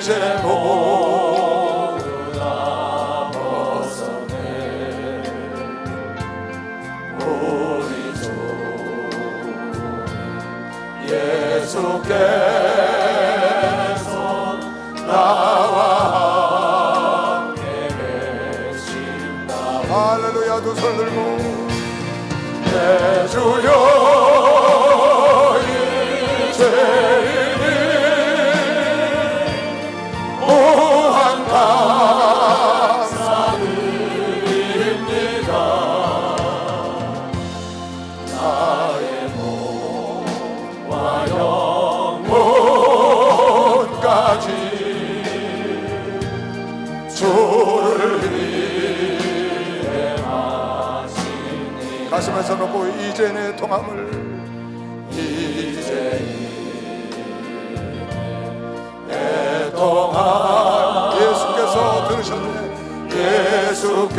이제 모두 다 벗어내 우리 주 예수께서 나와 함께 계신다. 할렐루야. 두 손 들고 내 주여 감사드립니다. 나의 몸과 영혼까지 주를 위해 마시니. 가슴에서 놓고 이제 내 통함을 이제 내 통함 예수께서 들으셨네. 예수께서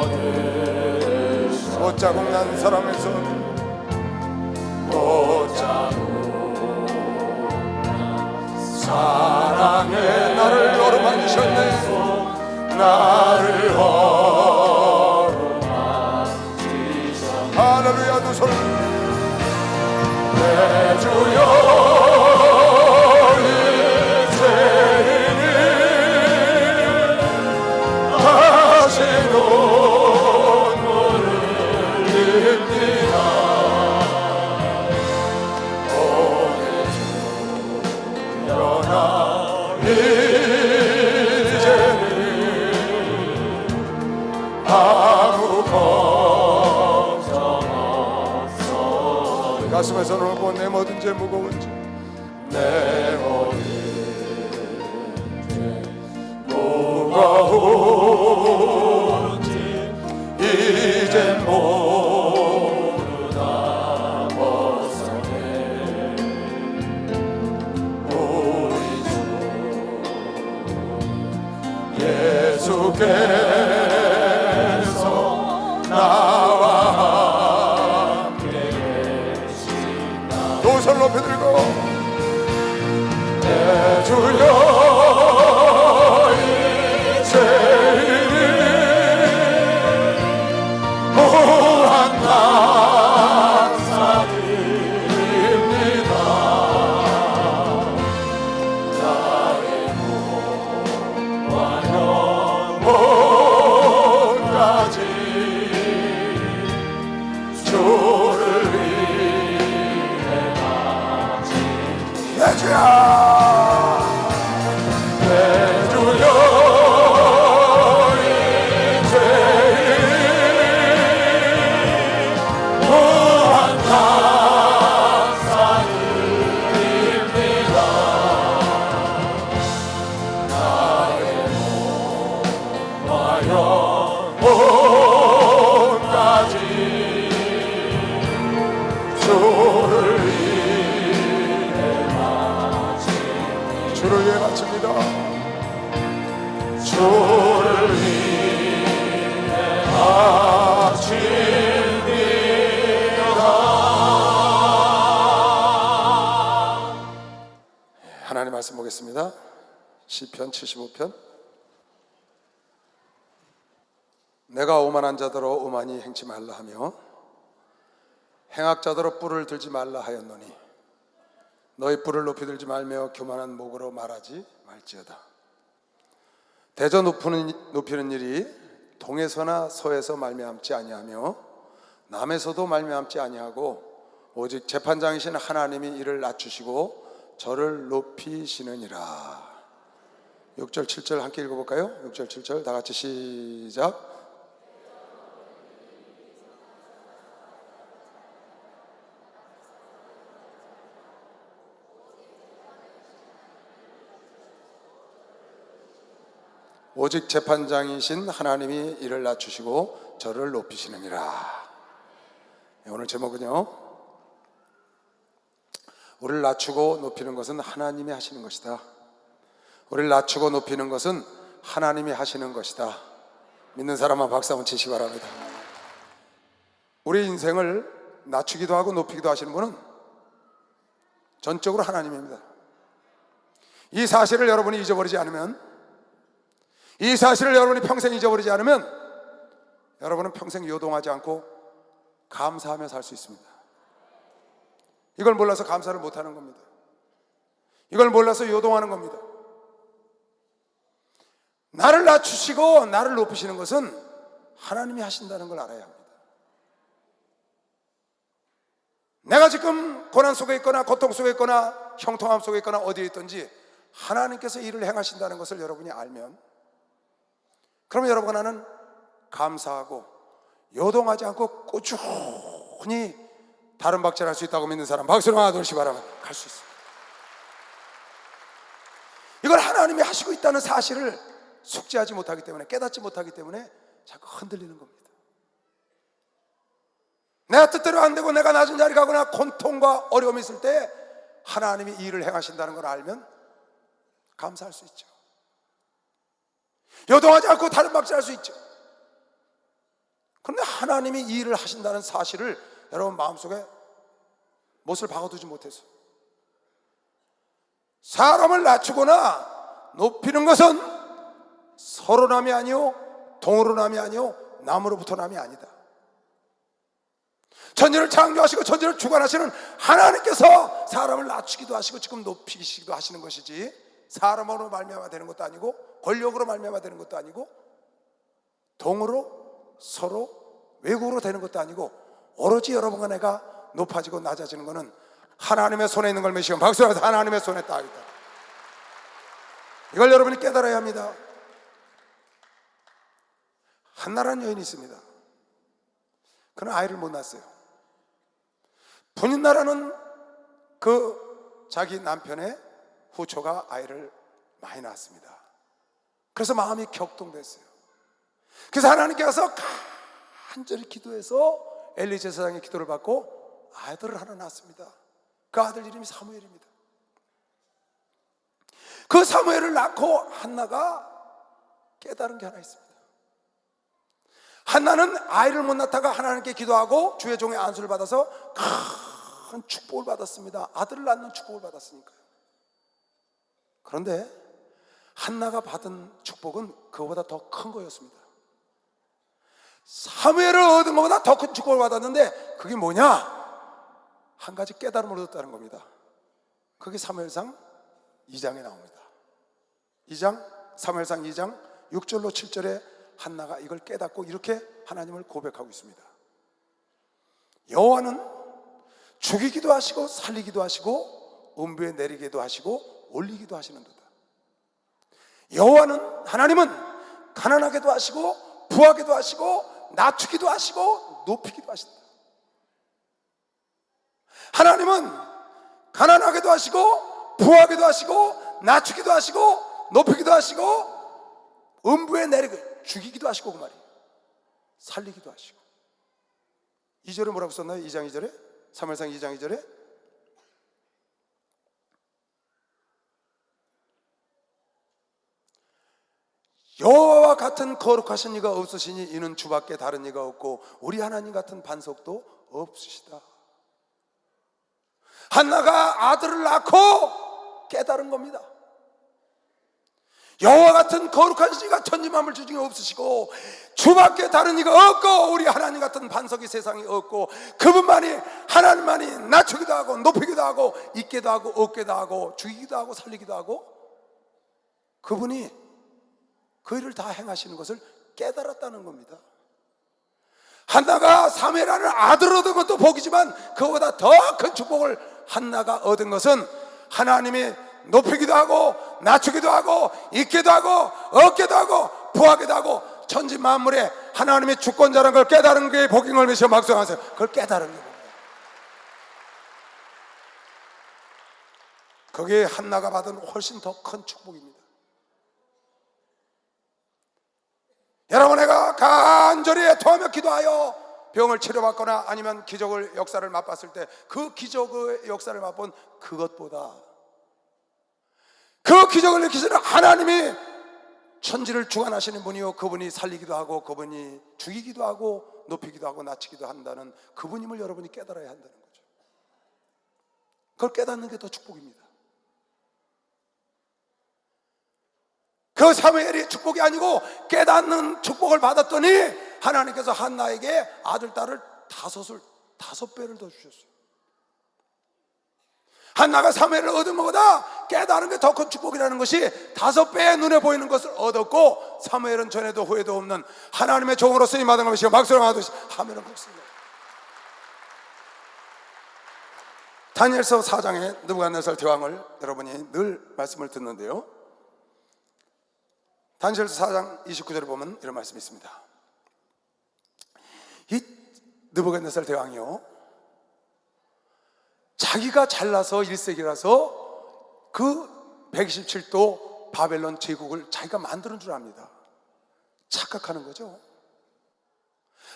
들으셨네. 못자국 난 사람에서 못자국 난 사랑에 나를 어루만지셨네. 나를 어루만지셨네. 할렐루야. 두 손 내 주여 가슴에서 놓고 내 모든 죄 무거운 죄 내 모든 죄 무거운 죄 이제 모두 다 벗어내 우리 주 예수께서 나와 두 손 높이 들고 내 주여 이제는 무한 감사드립니다. 나의 몸과 영혼까지 주를 내 주여 내 주여 이제 무한 감사드립니다. 나의 몸과 영혼까지 주를 주를 위해 바칩니다. 주를 위해 바칩니다. 하나님 말씀 보겠습니다. 시편 75편. 내가 오만한 자더러 오만히 행치 말라 하며 행악자더러 뿔을 들지 말라 하였노니 너희 뿔을 높이 들지 말며 교만한 목으로 말하지 말지어다. 대저 높이는 일이 동에서나 서에서 말미암지 아니하며 남에서도 말미암지 아니하고 오직 재판장이신 하나님이 이를 낮추시고 저를 높이시느니라. 6절 7절 함께 읽어볼까요? 6절 7절 다 같이 시작. 오직 재판장이신 하나님이 이를 낮추시고 저를 높이시느니라. 오늘 제목은요, 우리를 낮추고 높이는 것은 하나님이 하시는 것이다. 우리를 낮추고 높이는 것은 하나님이 하시는 것이다. 믿는 사람만 박수 한번 치시기 바랍니다. 우리 인생을 낮추기도 하고 높이기도 하시는 분은 전적으로 하나님입니다. 이 사실을 여러분이 잊어버리지 않으면, 이 사실을 여러분이 평생 잊어버리지 않으면 여러분은 평생 요동하지 않고 감사하며 살 수 있습니다. 이걸 몰라서 감사를 못하는 겁니다. 이걸 몰라서 요동하는 겁니다. 나를 낮추시고 나를 높이시는 것은 하나님이 하신다는 걸 알아야 합니다. 내가 지금 고난 속에 있거나 고통 속에 있거나 형통함 속에 있거나 어디에 있든지 하나님께서 일을 행하신다는 것을 여러분이 알면, 그러면 여러분은 감사하고 요동하지 않고 꾸준히 다른 박자를 할 수 있다고 믿는 사람 박수를 하나 둘씩 바라면 갈 수 있습니다. 이걸 하나님이 하시고 있다는 사실을 숙지하지 못하기 때문에, 깨닫지 못하기 때문에 자꾸 흔들리는 겁니다. 내가 뜻대로 안 되고 내가 낮은 자리 가거나 고통과 어려움이 있을 때 하나님이 이 일을 행하신다는 걸 알면 감사할 수 있죠. 요동하지 않고 다른 박자를 할 수 있죠. 그런데 하나님이 이 일을 하신다는 사실을 여러분 마음속에 못을 박아두지 못해서, 사람을 낮추거나 높이는 것은 서로 남이 아니요 동으로 남이 아니요 남으로부터 남이 아니다. 천지를 창조하시고 천지를 주관하시는 하나님께서 사람을 낮추기도 하시고 지금 높이시기도 하시는 것이지, 사람으로 말미암아 되는 것도 아니고 권력으로 말미암아 되는 것도 아니고 동으로 서로 외국으로 되는 것도 아니고, 오로지 여러분과 내가 높아지고 낮아지는 것은 하나님의 손에 있는 걸 믿으시면 박수를 해서 하나님의 손에 딱 있다. 이걸 여러분이 깨달아야 합니다. 한나라는 여인이 있습니다. 그는 아이를 못 낳았어요. 분인나라는 그 자기 남편의 후초가 아이를 많이 낳았습니다. 그래서 마음이 격동됐어요. 그래서 하나님께서 간절히 기도해서 엘리 제사장의 기도를 받고 아들을 하나 낳았습니다. 그 아들 이름이 사무엘입니다. 그 사무엘을 낳고 한나가 깨달은 게 하나 있습니다. 한나는 아이를 못 낳다가 하나님께 기도하고 주의 종의 안수를 받아서 큰 축복을 받았습니다. 아들을 낳는 축복을 받았으니까요. 그런데 한나가 받은 축복은 그거보다 더 큰 거였습니다. 사무엘을 얻은 것보다 더 큰 축복을 받았는데 그게 뭐냐? 한 가지 깨달음을 얻었다는 겁니다. 그게 사무엘상 2장에 나옵니다. 2장, 사무엘상 2장 6절로 7절에 한나가 이걸 깨닫고 이렇게 하나님을 고백하고 있습니다. 여호와는 죽이기도 하시고 살리기도 하시고 음부에 내리기도 하시고 올리기도 하시는 도다. 여호와는, 하나님은 가난하게도 하시고 부하게도 하시고 낮추기도 하시고 높이기도 하신다. 하나님은 가난하게도 하시고 부하게도 하시고 낮추기도 하시고 높이기도 하시고 음부에 내리고 죽이기도 하시고, 그 말이에요. 살리기도 하시고. 2절에 뭐라고 썼나요? 2장 2절에? 사무엘상 2장 2절에? 여호와와 같은 거룩하신 이가 없으시니 이는 주밖에 다른 이가 없고 우리 하나님 같은 반석도 없으시다. 한나가 아들을 낳고 깨달은 겁니다. 여호와 같은 거룩한 이가 천지만물 중에 없으시고 주밖에 다른 이가 없고 우리 하나님 같은 반석이 세상에 없고, 그분만이, 하나님만이 낮추기도 하고 높이기도 하고 있게도 하고 없게도 하고 죽이기도 하고 살리기도 하고, 그분이 그 일을 다 행하시는 것을 깨달았다는 겁니다. 한나가 사무엘하는 아들을 얻은 것도 복이지만 그보다 더 큰 축복을 한나가 얻은 것은 하나님이 높이기도 하고 낮추기도 하고 있게도 하고 없게도 하고 부하기도 하고 천지 만물에 하나님의 주권자라는 걸 깨달은 게 복인 걸 믿으시고 박수하세요. 그걸 깨달은 겁니다. 그게 한나가 받은 훨씬 더 큰 축복입니다. 여러분, 내가 간절히 애통하며 기도하여 병을 치료받거나 아니면 기적의 역사를 맛봤을 때 그 기적의 역사를 맛본 그것보다, 그 기적을 일으키시는 하나님이 천지를 주관하시는 분이요, 그분이 살리기도 하고 그분이 죽이기도 하고 높이기도 하고 낮추기도 한다는 그분임을 여러분이 깨달아야 한다는 거죠. 그걸 깨닫는 게 더 축복입니다. 그 사무엘이 축복이 아니고 깨닫는 축복을 받았더니 하나님께서 한나에게 아들, 딸을 5배를 더 주셨어요. 한나가 사무엘을 얻은 것보다 깨달은 게 더 큰 축복이라는 것이 5배의 눈에 보이는 것을 얻었고, 사무엘은 전에도 후에도 없는 하나님의 종으로 쓰임 받은 것이요 박수로 하듯이 하면은 그렇습니다. 다니엘서 4장에 느부갓네살 대왕을 여러분이 늘 말씀을 듣는데요, 다니엘서 4장 29절에 보면 이런 말씀이 있습니다. 이 느부갓네살 대왕이요, 자기가 잘나서 1세기라서 그 127도 바벨론 제국을 자기가 만드는 줄 압니다. 착각하는 거죠.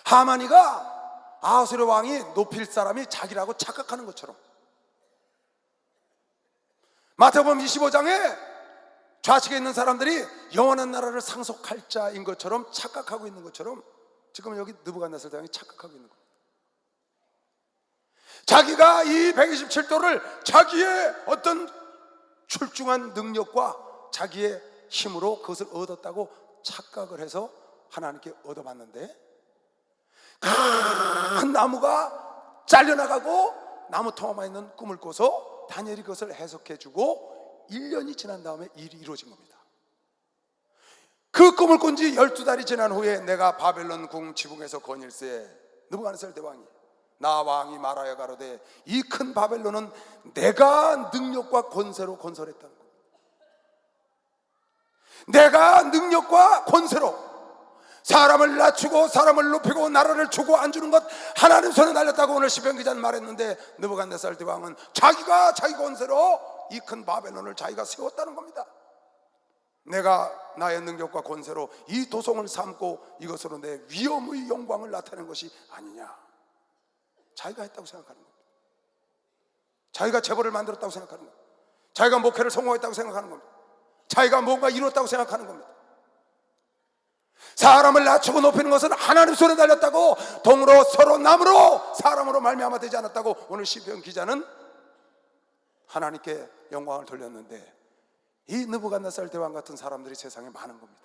하만이가 아하수르 왕이 높일 사람이 자기라고 착각하는 것처럼, 마태복음 25장에 좌측에 있는 사람들이 영원한 나라를 상속할 자인 것처럼 착각하고 있는 것처럼 지금 여기 느부갓네살 대왕이 착각하고 있는 겁니다. 자기가 이 127도를 자기의 어떤 출중한 능력과 자기의 힘으로 그것을 얻었다고 착각을 해서 하나님께 얻어봤는데, 큰 나무가 잘려나가고 나무 통화만 있는 꿈을 꿔서 다니엘이 그것을 해석해주고 1년이 지난 다음에 일이 이루어진 겁니다. 그 꿈을 꾼 지 12달이 지난 후에 내가 바벨론 궁 지붕에서 건일세 느부갓네살 대왕이 나 왕이 말하여 가로되 이 큰 바벨론은 내가 능력과 권세로 건설했다는 겁니다. 내가 능력과 권세로 사람을 낮추고 사람을 높이고 나라를 주고 안 주는 것 하나님 손에 달렸다고 오늘 시편 기자는 말했는데, 느부갓네살 대왕은 자기가 자기 권세로 이 큰 바벨론을 자기가 세웠다는 겁니다. 내가 나의 능력과 권세로 이 도성을 삼고 이것으로 내 위엄의 영광을 나타낸 것이 아니냐, 자기가 했다고 생각하는 겁니다. 자기가 재벌을 만들었다고 생각하는 겁니다. 자기가 목회를 성공했다고 생각하는 겁니다. 자기가 뭔가 이뤘다고 생각하는 겁니다. 사람을 낮추고 높이는 것은 하나님 손에 달렸다고, 동으로 서로 남으로 사람으로 말미암아 되지 않았다고 오늘 시편 기자는 하나님께 영광을 돌렸는데, 이 느부갓네살 대왕 같은 사람들이 세상에 많은 겁니다.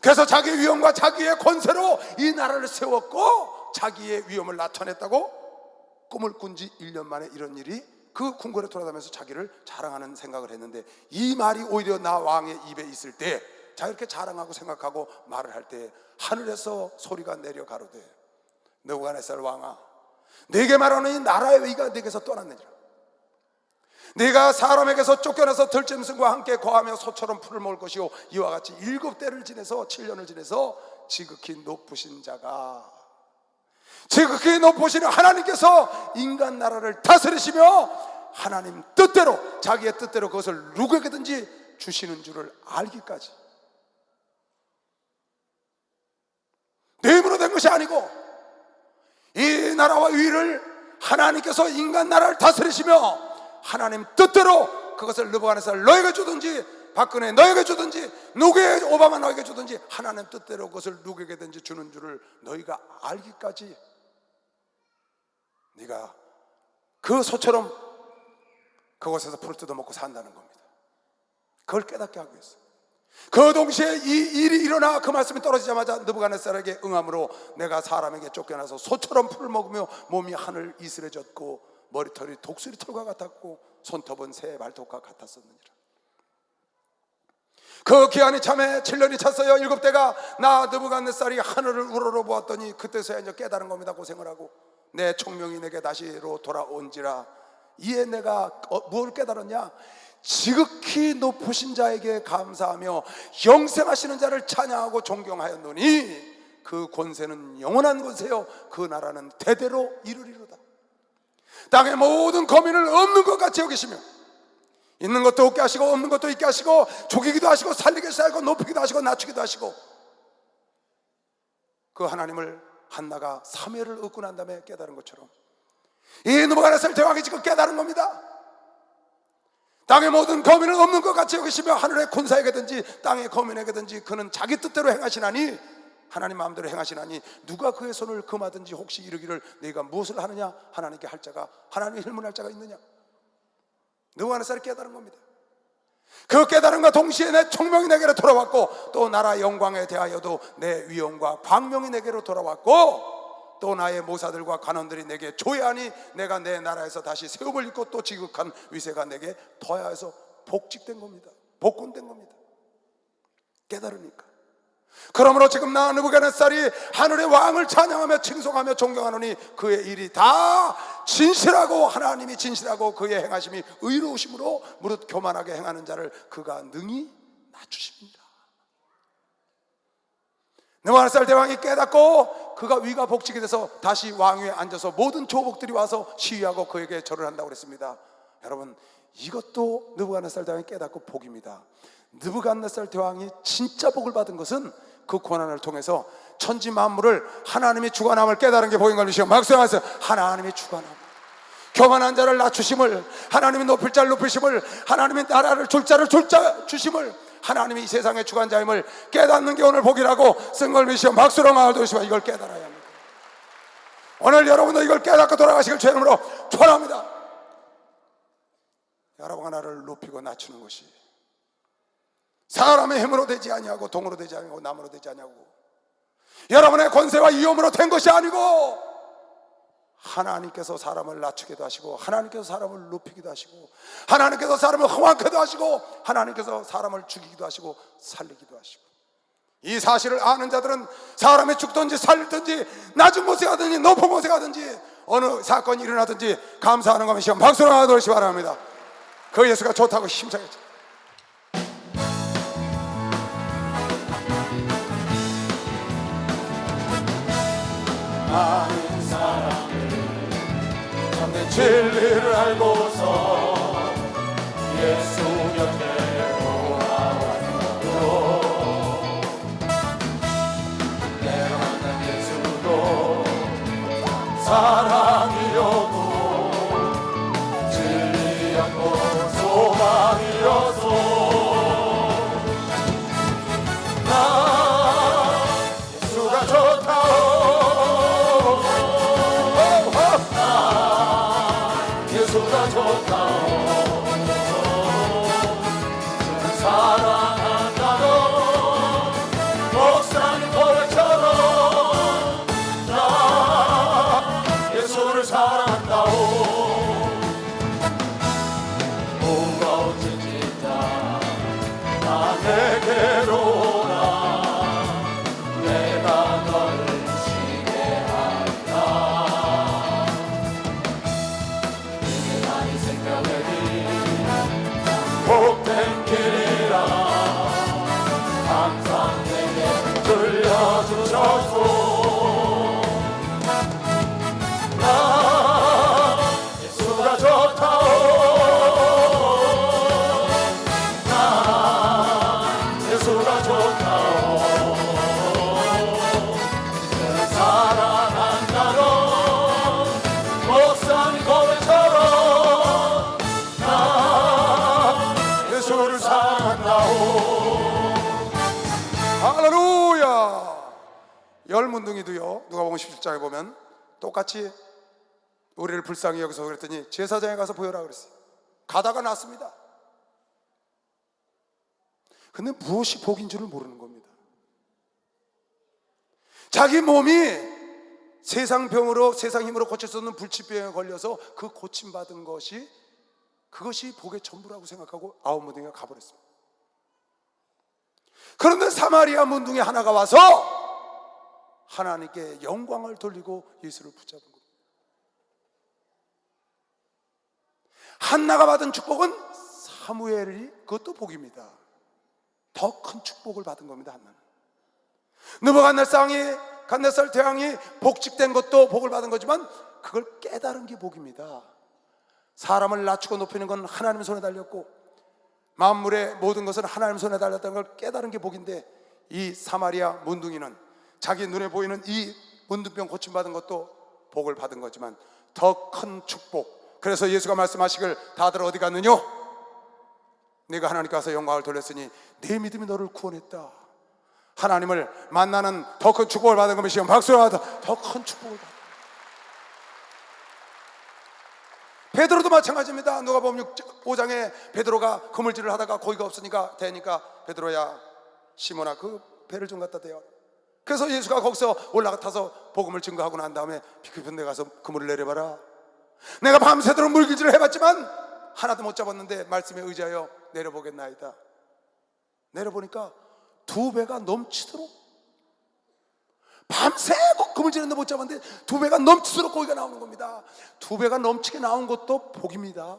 그래서 자기의 위엄과 자기의 권세로 이 나라를 세웠고 자기의 위엄을 나타냈다고 꿈을 꾼 지 1년 만에 이런 일이 그 궁궐에 돌아다니면서 자기를 자랑하는 생각을 했는데, 이 말이 오히려 나 왕의 입에 있을 때 자 이렇게 자랑하고 생각하고 말을 할 때 하늘에서 소리가 내려 가로되 느부갓네살 왕아, 네게 말하는 이 나라의 의가 네게서 떠났느니라. 네가 사람에게서 쫓겨나서 들짐승과 함께 거하며 소처럼 풀을 먹을 것이요, 이와 같이 7대를 지내서 7년을 지내서 지극히 높으신 자가, 지극히 높으신 하나님께서 인간 나라를 다스리시며 하나님 뜻대로 자기의 뜻대로 그것을 누구에게든지 주시는 줄을 알기까지, 내 힘으로 된 것이 아니고 이 나라와 위를 하나님께서 인간 나라를 다스리시며 하나님 뜻대로 그것을 느부갓네살 너에게 주든지 박근혜 너에게 주든지 누구에게 오바마 너에게 주든지 하나님 뜻대로 그것을 누구에게든지 주는 줄을 너희가 알기까지 네가 그 소처럼 그곳에서 풀을 뜯어먹고 산다는 겁니다. 그걸 깨닫게 하고 있어요. 그 동시에 이 일이 일어나 그 말씀이 떨어지자마자 느부갓네살에게 응함으로 내가 사람에게 쫓겨나서 소처럼 풀을 먹으며 몸이 하늘 이슬해졌고 머리털이 독수리 털과 같았고 손톱은 새 발톱과 같았었느니라. 그 기한이 참에 7년이 찼어요. 7대가 나 느부갓네살이 하늘을 우러러 보았더니 그때서야 이제 깨달은 겁니다. 고생을 하고 내 총명이 내게 다시로 돌아온지라. 이에 내가 뭘 깨달았냐? 지극히 높으신 자에게 감사하며 영생하시는 자를 찬양하고 존경하였노니 그 권세는 영원한 권세요 그 나라는 대대로 이르리로다. 땅의 모든 거민을 없는 것 같이 여기시며 있는 것도 없게 하시고 없는 것도 있게 하시고 죽이기도 하시고 살리기도 하시고 높이기도 하시고 낮추기도 하시고, 그 하나님을 한나가 3회를 얻고 난 다음에 깨달은 것처럼 이 느부갓네살 대왕이 지금 깨달은 겁니다. 땅의 모든 거민을 없는 것 같이 여기시며 하늘의 군사에게든지 땅의 거민에게든지 그는 자기 뜻대로 행하시나니 하나님 마음대로 행하시나니 누가 그의 손을 금하든지 혹시 이르기를 네가 무엇을 하느냐 하나님께 할 자가 하나님의 힐문할 자가 있느냐. 느부갓네살이 깨달은 겁니다. 그 깨달음과 동시에 내 총명이 내게로 돌아왔고, 또 나라 영광에 대하여도 내 위엄과 광명이 내게로 돌아왔고, 또 나의 모사들과 관원들이 내게 조회하니 내가 내 나라에서 다시 세움을 입고 또 지극한 위세가 내게 더하여서 복직된 겁니다. 복권된 겁니다. 깨달으니까. 그러므로 지금 나 느부갓네살이 하늘의 왕을 찬양하며 칭송하며 존경하노니 그의 일이 다 진실하고, 하나님이 진실하고 그의 행하심이 의로우심으로 무릇 교만하게 행하는 자를 그가 능히 낮추십니다. 느부갓네살 대왕이 깨닫고 그가 위가 복직이 돼서 다시 왕위에 앉아서 모든 조복들이 와서 시위하고 그에게 절을 한다고 그랬습니다. 여러분, 이것도 느부갓네살 대왕이 깨닫고 복입니다. 느부갓네살 대왕이 진짜 복을 받은 것은 그 고난을 통해서 천지 만물을 하나님이 주관함을 깨달은 게 복인 걸 믿으시고 박수하세요. 하나님이 주관함, 교만한 자를 낮추심을, 하나님이 높일 자를 높이심을, 하나님이 나라를 줄 자를 주심을, 하나님이 이 세상의 주관자임을 깨닫는 게 오늘 복이라고 쓴 걸 믿으시고 박수로 나와주시면 이걸 깨달아야 합니다. 오늘 여러분도 이걸 깨닫고 돌아가시길 주의 이름으로 축원합니다. 여러분 하나를 높이고 낮추는 것이 사람의 힘으로 되지 아니하고 동으로 되지 아니하고 남으로 되지 아니하고 여러분의 권세와 위엄으로 된 것이 아니고 하나님께서 사람을 낮추기도 하시고 하나님께서 사람을 높이기도 하시고 하나님께서 사람을 험악하게도 하시고 하나님께서 사람을 죽이기도 하시고 살리기도 하시고, 이 사실을 아는 자들은 사람이 죽든지 살든지 낮은 곳에 가든지 높은 곳에 가든지 어느 사건이 일어나든지 감사하는 것이 박수로 하도록 바랍니다. 그 예수가 좋다고 힘차게 많은 사람을 참된 진리를 알고서 예수 곁에 돌아왔으므로 내가 만난 예수도 사랑이었고 진리였고 소망이었소. 나 예수가 좋다오. 예수가 좋다오. 사랑한다고 목사님 고백처럼 나 예수를 사랑한다오. 무거운 짐짓다 나 내게로 오라. 내가 너를 쉬게 하리라. 이게 나의 생명의 길 복된 길이라 항상 내게 들려주셨소. 나 예수가 좋다오. 나 예수가 좋다오. 사랑한다고 목사님 고백처럼 나 예수를 사랑한다오. 할렐루야. 열 문둥이도요, 누가복음 17장에 보면 똑같이 우리를 불쌍히 여기서 그랬더니 제사장에 가서 보여라 그랬어요. 가다가 났습니다. 근데 무엇이 복인 줄을 모르는 겁니다. 자기 몸이 세상 병으로, 세상 힘으로 고칠 수 없는 불치병에 걸려서 그 고침받은 것이, 그것이 복의 전부라고 생각하고 아홉 문둥이가 가버렸습니다. 그런데 사마리아 문둥이 하나가 와서 하나님께 영광을 돌리고 예수를 붙잡은 겁니다. 한나가 받은 축복은 사무엘이, 그것도 복입니다. 더 큰 축복을 받은 겁니다. 한나는 느부갓네살 대왕이 복직된 것도 복을 받은 거지만 그걸 깨달은 게 복입니다. 사람을 낮추고 높이는 건 하나님 손에 달렸고 만물의 모든 것은 하나님 손에 달렸다는 걸 깨달은 게 복인데, 이 사마리아 문둥이는 자기 눈에 보이는 이 문둥병 고침받은 것도 복을 받은 거지만 더 큰 축복. 그래서 예수가 말씀하시길 다들 어디 갔느냐? 네가 하나님께 와서 영광을 돌렸으니 네 믿음이 너를 구원했다. 하나님을 만나는 더 큰 축복을 받은 것이면 박수로 하다. 더 큰 축복을 받아. 베드로도 마찬가지입니다. 누가복음 5장에 베드로가 그물질을 하다가 고기가 없으니까 되니까 베드로야 시몬아 그 배를 좀 갖다 대요. 그래서 예수가 거기서 올라타서 복음을 증거하고 난 다음에 깊은 데 가서 그물을 내려봐라. 내가 밤새도록 물길질을 해봤지만 하나도 못 잡았는데 말씀에 의지하여 내려보겠나이다. 내려보니까 2배가 넘치도록, 밤새고 그물질했는데 못 잡았는데 2배가 넘치도록 고기가 나오는 겁니다. 2배가 넘치게 나온 것도 복입니다.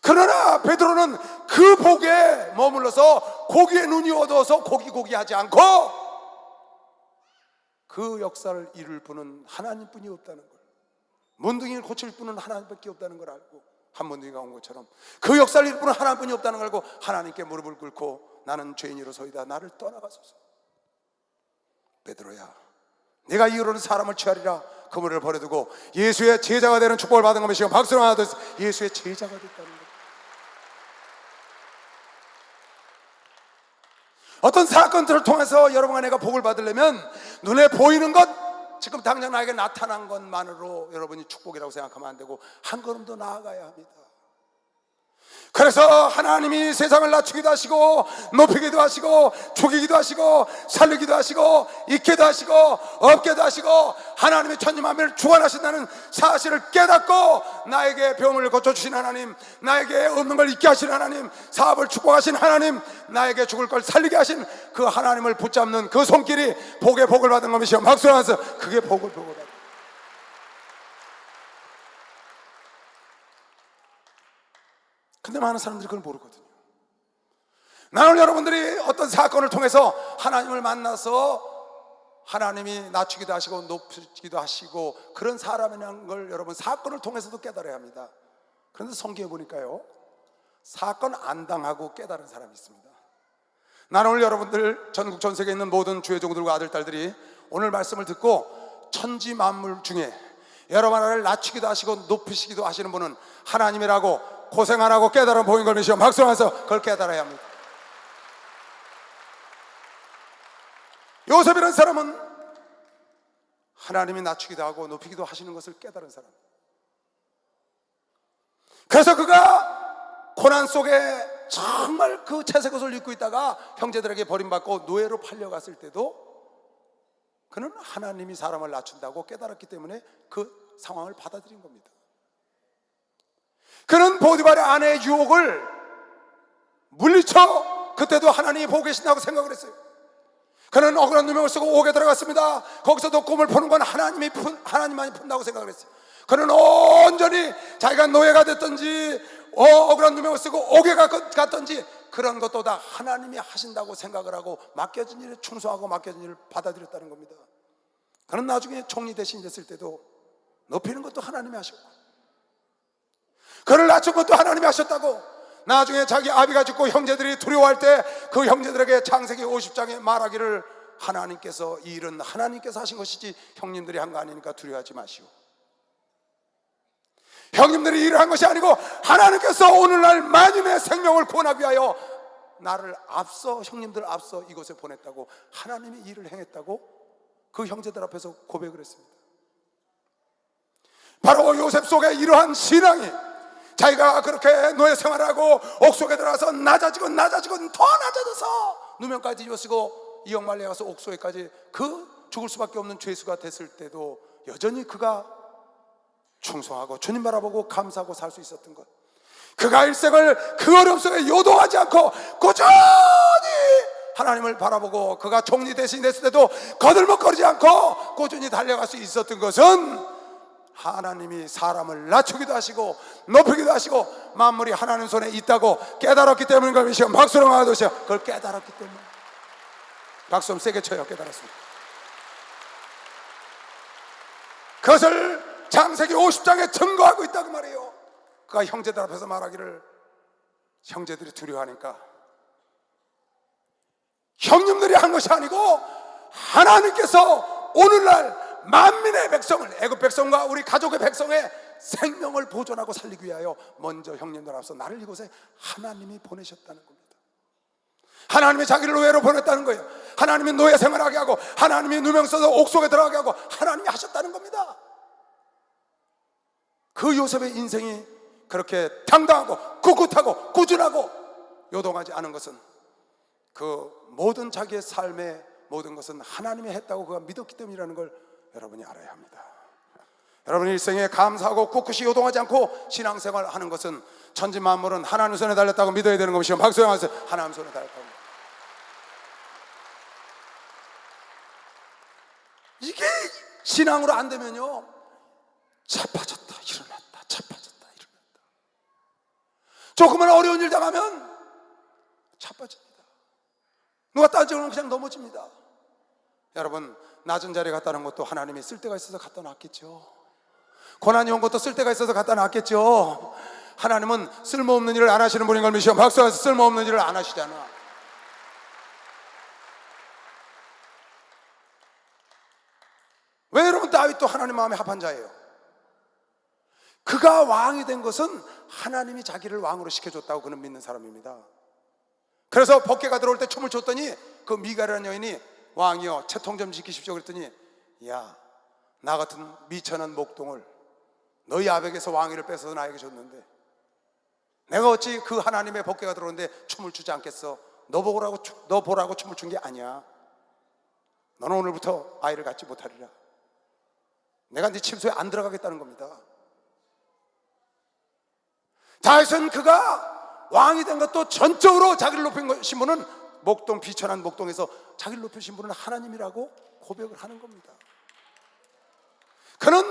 그러나 베드로는 그 복에 머물러서 고기의 눈이 어두워서 고기 하지 않고 그 역사를 이룰 분은 하나님뿐이 없다는 걸, 문둥이를 고칠 분은 하나님밖에 없다는 걸 알고, 한 문둥이가 온 것처럼 그 역사를 이룰 분은 하나님뿐이 없다는 걸 알고 하나님께 무릎을 꿇고 나는 죄인으로서이다 나를 떠나가소서. 베드로야 내가 이후로는 사람을 취하리라. 그물을 버려두고 예수의 제자가 되는 축복을 받은 것이요 박수로 하나 더 예수의 제자가 됐다는 것. 어떤 사건들을 통해서 여러분과 내가 복을 받으려면 눈에 보이는 것, 지금 당장 나에게 나타난 것만으로 여러분이 축복이라고 생각하면 안 되고 한 걸음 더 나아가야 합니다. 그래서 하나님이 세상을 낮추기도 하시고 높이기도 하시고 죽이기도 하시고 살리기도 하시고 잊게도 하시고 없게도 하시고 하나님이 천지만물을 주관하신다는 사실을 깨닫고 나에게 병을 고쳐주신 하나님, 나에게 없는 걸 있게 하신 하나님, 사업을 축복하신 하나님, 나에게 죽을 걸 살리게 하신 그 하나님을 붙잡는 그 손길이 복의 복을 받은 것이요 박수 하면서 그게 복을 받은. 근데 많은 사람들이 그걸 모르거든요. 나는 여러분들이 어떤 사건을 통해서 하나님을 만나서 하나님이 낮추기도 하시고 높이기도 하시고 그런 사람이라는 걸 여러분 사건을 통해서도 깨달아야 합니다. 그런데 성경에 보니까요, 사건 안 당하고 깨달은 사람이 있습니다. 나는 오늘 여러분들 전국 전 세계에 있는 모든 주의 종들과 아들 딸들이 오늘 말씀을 듣고 천지 만물 중에 여러분 하나를 낮추기도 하시고 높이시기도 하시는 분은 하나님이라고 고생 안 하고 깨달은 복인 걸 믿으시고 박수하면서 그걸 깨달아야 합니다. 요셉이라는 사람은 하나님이 낮추기도 하고 높이기도 하시는 것을 깨달은 사람. 그래서 그가 고난 속에 정말 그 채색 옷을 입고 있다가 형제들에게 버림받고 노예로 팔려갔을 때도 그는 하나님이 사람을 낮춘다고 깨달았기 때문에 그 상황을 받아들인 겁니다. 그는 보디발의 아내의 유혹을 물리쳐 그때도 하나님이 보고 계신다고 생각을 했어요. 그는 억울한 누명을 쓰고 옥에 들어갔습니다. 거기서도 꿈을 푸는 건 하나님만이 푼다고 생각을 했어요. 그는 온전히 자기가 노예가 됐든지 억울한 누명을 쓰고 옥에 갔든지 그런 것도 다 하나님이 하신다고 생각을 하고 맡겨진 일에 충성하고 맡겨진 일을 받아들였다는 겁니다. 그는 나중에 총리 대신 됐을 때도 높이는 것도 하나님이 하셨고 그를 낮춘 것도 하나님이 하셨다고, 나중에 자기 아비가 죽고 형제들이 두려워할 때 그 형제들에게 창세기 50장에 말하기를 하나님께서 이 일은 하나님께서 하신 것이지 형님들이 한 거 아니니까 두려워하지 마시오. 형님들이 일을 한 것이 아니고 하나님께서 오늘날 만인의 생명을 구원하기 위하여 나를 앞서 형님들 앞서 이곳에 보냈다고, 하나님이 일을 행했다고 그 형제들 앞에서 고백을 했습니다. 바로 요셉 속에 이러한 신앙이, 자기가 그렇게 노예 생활하고 옥속에 들어가서 낮아지고 더 낮아져서 누명까지 입어쓰고 이역말리에 가서 옥속에까지 그 죽을 수밖에 없는 죄수가 됐을 때도 여전히 그가 충성하고 주님 바라보고 감사하고 살 수 있었던 것, 그가 일생을 그 어려움 속에 요동하지 않고 꾸준히 하나님을 바라보고 그가 총리 대신 됐을 때도 거들먹거리지 않고 꾸준히 달려갈 수 있었던 것은 하나님이 사람을 낮추기도 하시고 높이기도 하시고 만물이 하나님 손에 있다고 깨달았기 때문인 걸 믿으시고 박수로 맞아주세요. 그걸 깨달았기 때문에. 박수 좀 세게 쳐요. 깨달았습니다. 그것을 창세기 50장에 증거하고 있다고 말해요. 그가 형제들 앞에서 말하기를, 형제들이 두려워하니까 형님들이 한 것이 아니고 하나님께서 오늘날 만민의 백성을, 애굽 백성과 우리 가족의 백성의 생명을 보존하고 살리기 위하여 먼저 형님들 앞서 나를 이곳에 하나님이 보내셨다는 겁니다. 하나님이 자기를 노예로 보냈다는 거예요. 하나님이 노예 생활하게 하고 하나님이 누명 써서 옥속에 들어가게 하고 하나님이 하셨다는 겁니다. 그 요셉의 인생이 그렇게 당당하고 꿋꿋하고 꾸준하고 요동하지 않은 것은 그 모든 자기의 삶의 모든 것은 하나님이 했다고 그가 믿었기 때문이라는 걸 여러분이 알아야 합니다. 여러분 일생에 감사하고 꿋꿋이 요동하지 않고 신앙생활을 하는 것은 천지 만물은 하나님 손에 달렸다고 믿어야 되는 것이요. 박수 하면서 하나님 손에 달렸다고. 이게 신앙으로 안 되면요, 자빠졌다 일어났다 자빠졌다 일어났다. 조금만 어려운 일 당하면 자빠집니다. 누가 따지고는 그냥 넘어집니다. 여러분 낮은 자리에 갖다 놓은 것도 하나님이 쓸 데가 있어서 갖다 놨겠죠. 고난이 온 것도 쓸 데가 있어서 갖다 놨겠죠. 하나님은 쓸모없는 일을 안 하시는 분인 걸 믿으시오. 박수하면서 쓸모없는 일을 안 하시잖아. 왜 여러분 다윗도 하나님 마음에 합한 자예요? 그가 왕이 된 것은 하나님이 자기를 왕으로 시켜줬다고 그는 믿는 사람입니다. 그래서 법궤가 들어올 때 춤을 췄더니 그 미갈이라는 여인이 왕이여 채통 좀 지키십시오 그랬더니 야, 나 같은 미천한 목동을 너희 아버지에게서 왕위를 뺏어서 나에게 줬는데 내가 어찌 그 하나님의 법궤가 들어오는데 춤을 추지 않겠어? 너 보라고 춤을 춘 게 아니야. 너는 오늘부터 아이를 갖지 못하리라. 내가 네 침소에 안 들어가겠다는 겁니다. 다윗은 그가 왕이 된 것도 전적으로 자기를 높인 분은 목동, 비천한 목동에서 자기를 높이신 분은 하나님이라고 고백을 하는 겁니다. 그는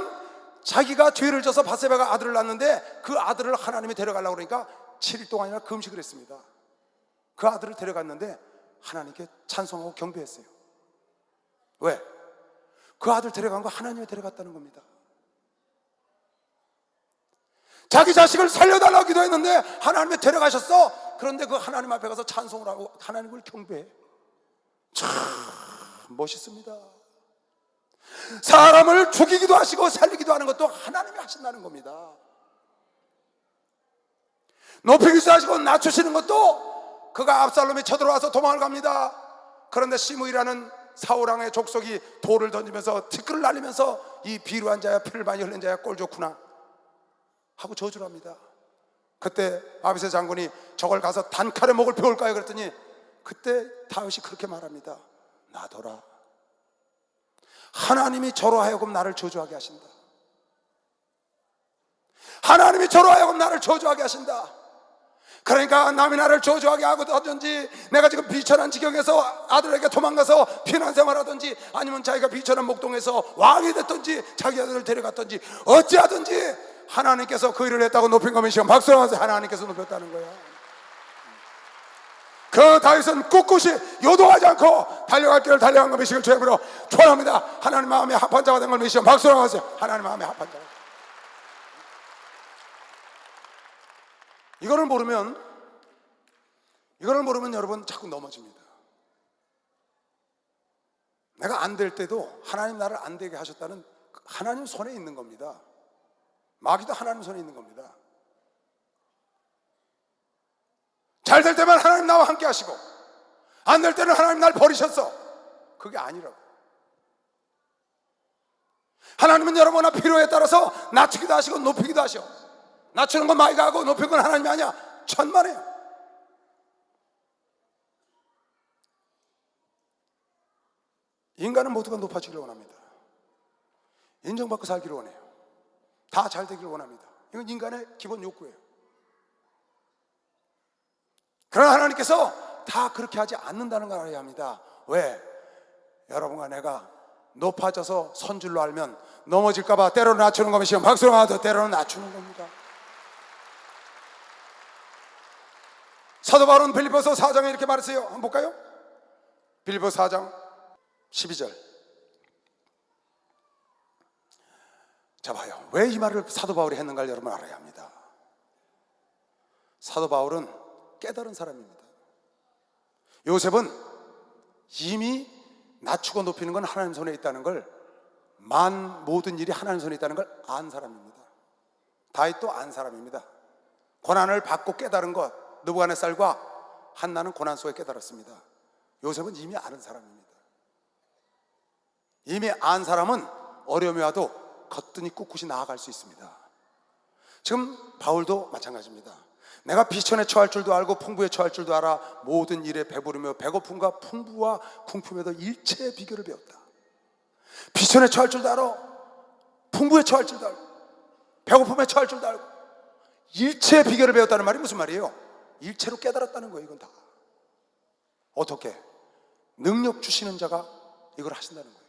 자기가 죄를 져서 바세바가 아들을 낳았는데 그 아들을 하나님이 데려가려고 그러니까 7일 동안이나 금식을 했습니다. 그 아들을 데려갔는데 하나님께 찬송하고 경배했어요. 왜? 그 아들 데려간 거 하나님이 데려갔다는 겁니다. 자기 자식을 살려달라고 기도했는데 하나님이 데려가셨어. 그런데 그 하나님 앞에 가서 찬송을 하고 하나님을 경배해. 참 멋있습니다. 사람을 죽이기도 하시고 살리기도 하는 것도 하나님이 하신다는 겁니다. 높이기도 하시고 낮추시는 것도 그가 압살롬이 쳐들어와서 도망을 갑니다. 그런데 시므이라는 사울왕의 족속이 돌을 던지면서 티끌을 날리면서 이 비루한 자야 피를 많이 흘린 자야 꼴 좋구나 하고 저주를 합니다. 그때 아비새 장군이 저걸 가서 단칼에 목을 베울까요? 그랬더니 그때 다윗이 그렇게 말합니다. 놔둬라. 하나님이 저로 하여금 나를 저주하게 하신다. 하나님이 저로 하여금 나를 저주하게 하신다. 그러니까 남이 나를 저주하게 하든지 내가 지금 비천한 지경에서 아들에게 도망가서 피난 생활하든지 아니면 자기가 비천한 목동에서 왕이 됐든지 자기 아들을 데려갔든지 어찌하든지 하나님께서 그 일을 했다고 높인 거면 시험 박수를 하면서 하나님께서 높였다는 거야. 그 다윗은 꿋꿋이 요동하지 않고 달려갈 길을 달려간 것 미식을 죄으로 초원합니다. 하나님 마음에 합한 자가 된 걸 미시험 박수를 하면서 하나님 마음에 합한 자가. 이거를 모르면 여러분 자꾸 넘어집니다. 내가 안 될 때도 하나님 나를 안 되게 하셨다는 하나님 손에 있는 겁니다. 마귀도 하나님 손에 있는 겁니다. 잘 될 때만 하나님 나와 함께 하시고 안 될 때는 하나님 날 버리셨어. 그게 아니라고. 하나님은 여러분의 필요에 따라서 낮추기도 하시고 높이기도 하셔. 낮추는 건 마귀가 하고 높이는 건 하나님이 아니야. 천만에요. 인간은 모두가 높아지기를 원합니다. 인정받고 살기를 원해요. 다 잘 되기를 원합니다. 이건 인간의 기본 욕구예요. 그러나 하나님께서 다 그렇게 하지 않는다는 걸 알아야 합니다. 왜? 여러분과 내가 높아져서 선 줄로 알면 넘어질까봐 때로는 낮추는 거면 시험 박수로 하도 때로는 낮추는 겁니다. 사도 바울은 빌립보서 4장에 이렇게 말했어요. 한번 볼까요? 빌립보서 4장 12절. 자 봐요. 왜 이 말을 사도 바울이 했는가를 여러분 알아야 합니다. 사도 바울은 깨달은 사람입니다. 요셉은 이미 낮추고 높이는 건 하나님 손에 있다는 걸, 모든 일이 하나님 손에 있다는 걸 안 사람입니다. 다윗도 안 사람입니다. 고난을 받고 깨달은 것, 느부갓네살과 한나는 고난 속에 깨달았습니다. 요셉은 이미 아는 사람입니다. 이미 안 사람은 어려움이 와도 거뜬히 꿋꿋이 나아갈 수 있습니다. 지금 바울도 마찬가지입니다. 내가 비천에 처할 줄도 알고 풍부에 처할 줄도 알아 모든 일에 배부르며 배고픔과 풍부와 궁핍에도 일체의 비결을 배웠다. 비천에 처할 줄도 알아, 풍부에 처할 줄도 알고 배고픔에 처할 줄도 알고 일체의 비결을 배웠다는 말이 무슨 말이에요? 일체로 깨달았다는 거예요. 이건 다 어떻게? 능력 주시는 자가 이걸 하신다는 거예요.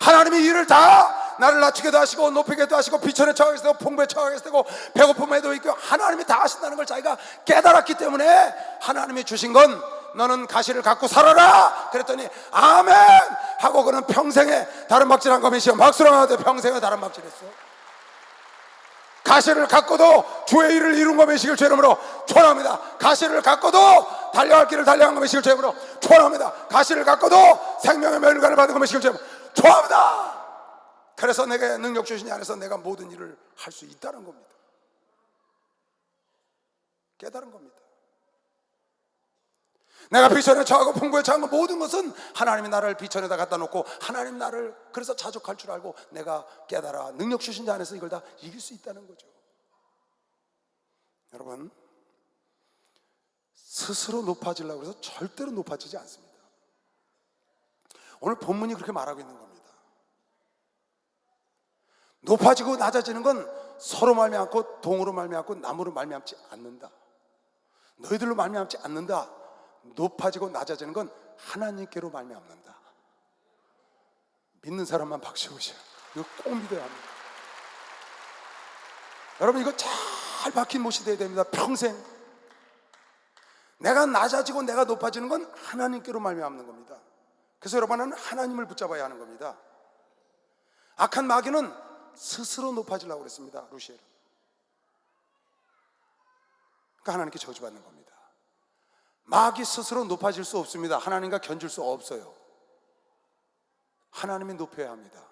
하나님이 일을 다 나를 낮추게도 하시고 높이게도 하시고 비천에 처하게 하시고 풍부에 처하게 하시고 배고픔에도 있고 하나님이 다 하신다는 걸 자기가 깨달았기 때문에 하나님이 주신 건 너는 가시를 갖고 살아라 그랬더니 아멘 하고 그는 평생에 다른 박질한 거면시여 박수로 하되 평생에 다른 박질했어. 가시를 갖고도 주의 일을 이룬 거면시길 주 이름으로 축원합니다. 가시를 갖고도 달려갈 길을 달려간 거면시길 주 이름으로 축원합니다. 가시를 갖고도 생명의 멸관을 받은 거면시길 주 이름으로 축원합니다. 그래서 내게 능력 주시니 안에서 내가 모든 일을 할 수 있다는 겁니다. 깨달은 겁니다. 내가 비천에 처하고 풍부에 처한 건 모든 것은 하나님이 나를 비천에다 갖다 놓고 하나님 나를 그래서 자족할 줄 알고 내가 깨달아 능력 주신 자 안에서 이걸 다 이길 수 있다는 거죠. 여러분, 스스로 높아지려고 해서 절대로 높아지지 않습니다. 오늘 본문이 그렇게 말하고 있는 겁니다. 높아지고 낮아지는 건 서로 말미암고 동으로 말미암고 나무로 말미암지 않는다. 너희들로 말미암지 않는다. 높아지고 낮아지는 건 하나님께로 말미암는다. 믿는 사람만 박수 오셔. 이거 꼭 믿어야 합니다. 여러분 이거 잘 박힌 못이 돼야 됩니다. 평생 내가 낮아지고 내가 높아지는 건 하나님께로 말미암는 겁니다. 그래서 여러분은 하나님을 붙잡아야 하는 겁니다. 악한 마귀는 스스로 높아지려고 그랬습니다. 루시엘은. 그러니까 하나님께 저주받는 겁니다. 마귀 스스로 높아질 수 없습니다. 하나님과 견줄 수 없어요. 하나님이 높여야 합니다.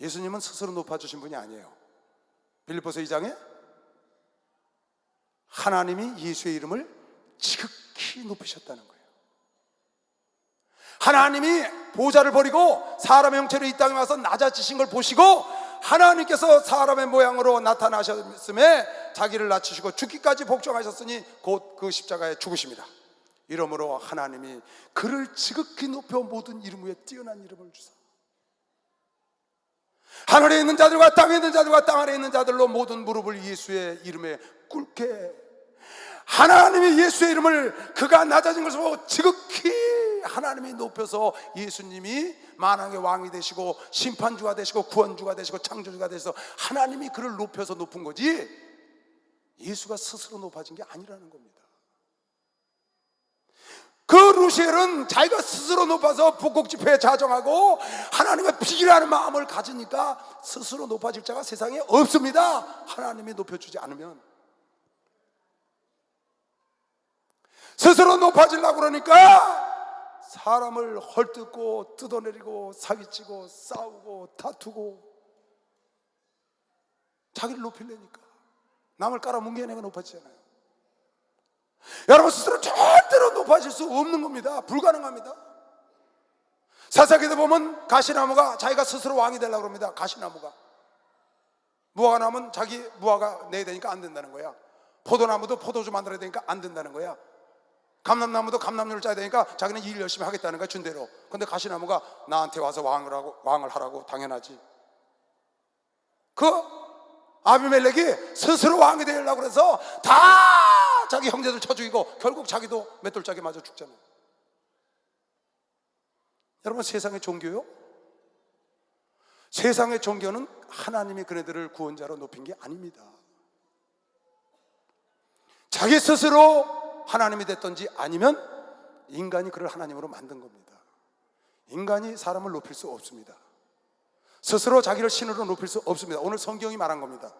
예수님은 스스로 높아주신 분이 아니에요. 빌립보서 2장에 하나님이 예수의 이름을 지극히 높이셨다는 거예요. 하나님이 보좌를 버리고 사람의 형체로 이 땅에 와서 낮아지신 걸 보시고 하나님께서 사람의 모양으로 나타나셨음에 자기를 낮추시고 죽기까지 복종하셨으니 곧 그 십자가에 죽으십니다. 이러므로 하나님이 그를 지극히 높여 모든 이름 위에 뛰어난 이름을 주사 하늘에 있는 자들과 땅에 있는 자들과 땅 아래에 있는 자들로 모든 무릎을 예수의 이름에 꿇게 하나님이 예수의 이름을 그가 낮아진 것을 보고 지극히 하나님이 높여서 예수님이 만왕의 왕이 되시고 심판주가 되시고 구원주가 되시고 창조주가 되셔서 하나님이 그를 높여서 높은 거지 예수가 스스로 높아진 게 아니라는 겁니다. 그 루시엘은 자기가 스스로 높아서 북극지폐에 자정하고 하나님의 비기라는 마음을 가지니까 스스로 높아질 자가 세상에 없습니다. 하나님이 높여주지 않으면. 스스로 높아지려고 그러니까 사람을 헐뜯고 뜯어내리고 사기치고 싸우고 다투고 자기를 높이려니까 남을 깔아뭉개내가 높아지잖아요. 여러분 스스로 절대로 높아질 수 없는 겁니다. 불가능합니다. 사사기도 보면 가시나무가 자기가 스스로 왕이 되려고 합니다. 가시나무가 무화과 나무는 자기 무화과 내야 되니까 안 된다는 거야. 포도나무도 포도주 만들어야 되니까 안 된다는 거야. 감람나무도 감람류를 짜야 되니까 자기는 일 열심히 하겠다는 거야 준대로. 근데 가시나무가 나한테 와서 왕을 하라고 당연하지. 그 아비멜렉이 스스로 왕이 되려고 그래서 다 자기 형제들 쳐 죽이고 결국 자기도 맷돌짝에 맞아 죽잖아요. 여러분 세상의 종교요? 세상의 종교는 하나님이 그네들을 구원자로 높인 게 아닙니다. 자기 스스로 하나님이 됐든지 아니면 인간이 그를 하나님으로 만든 겁니다. 인간이 사람을 높일 수 없습니다. 스스로 자기를 신으로 높일 수 없습니다. 오늘 성경이 말한 겁니다.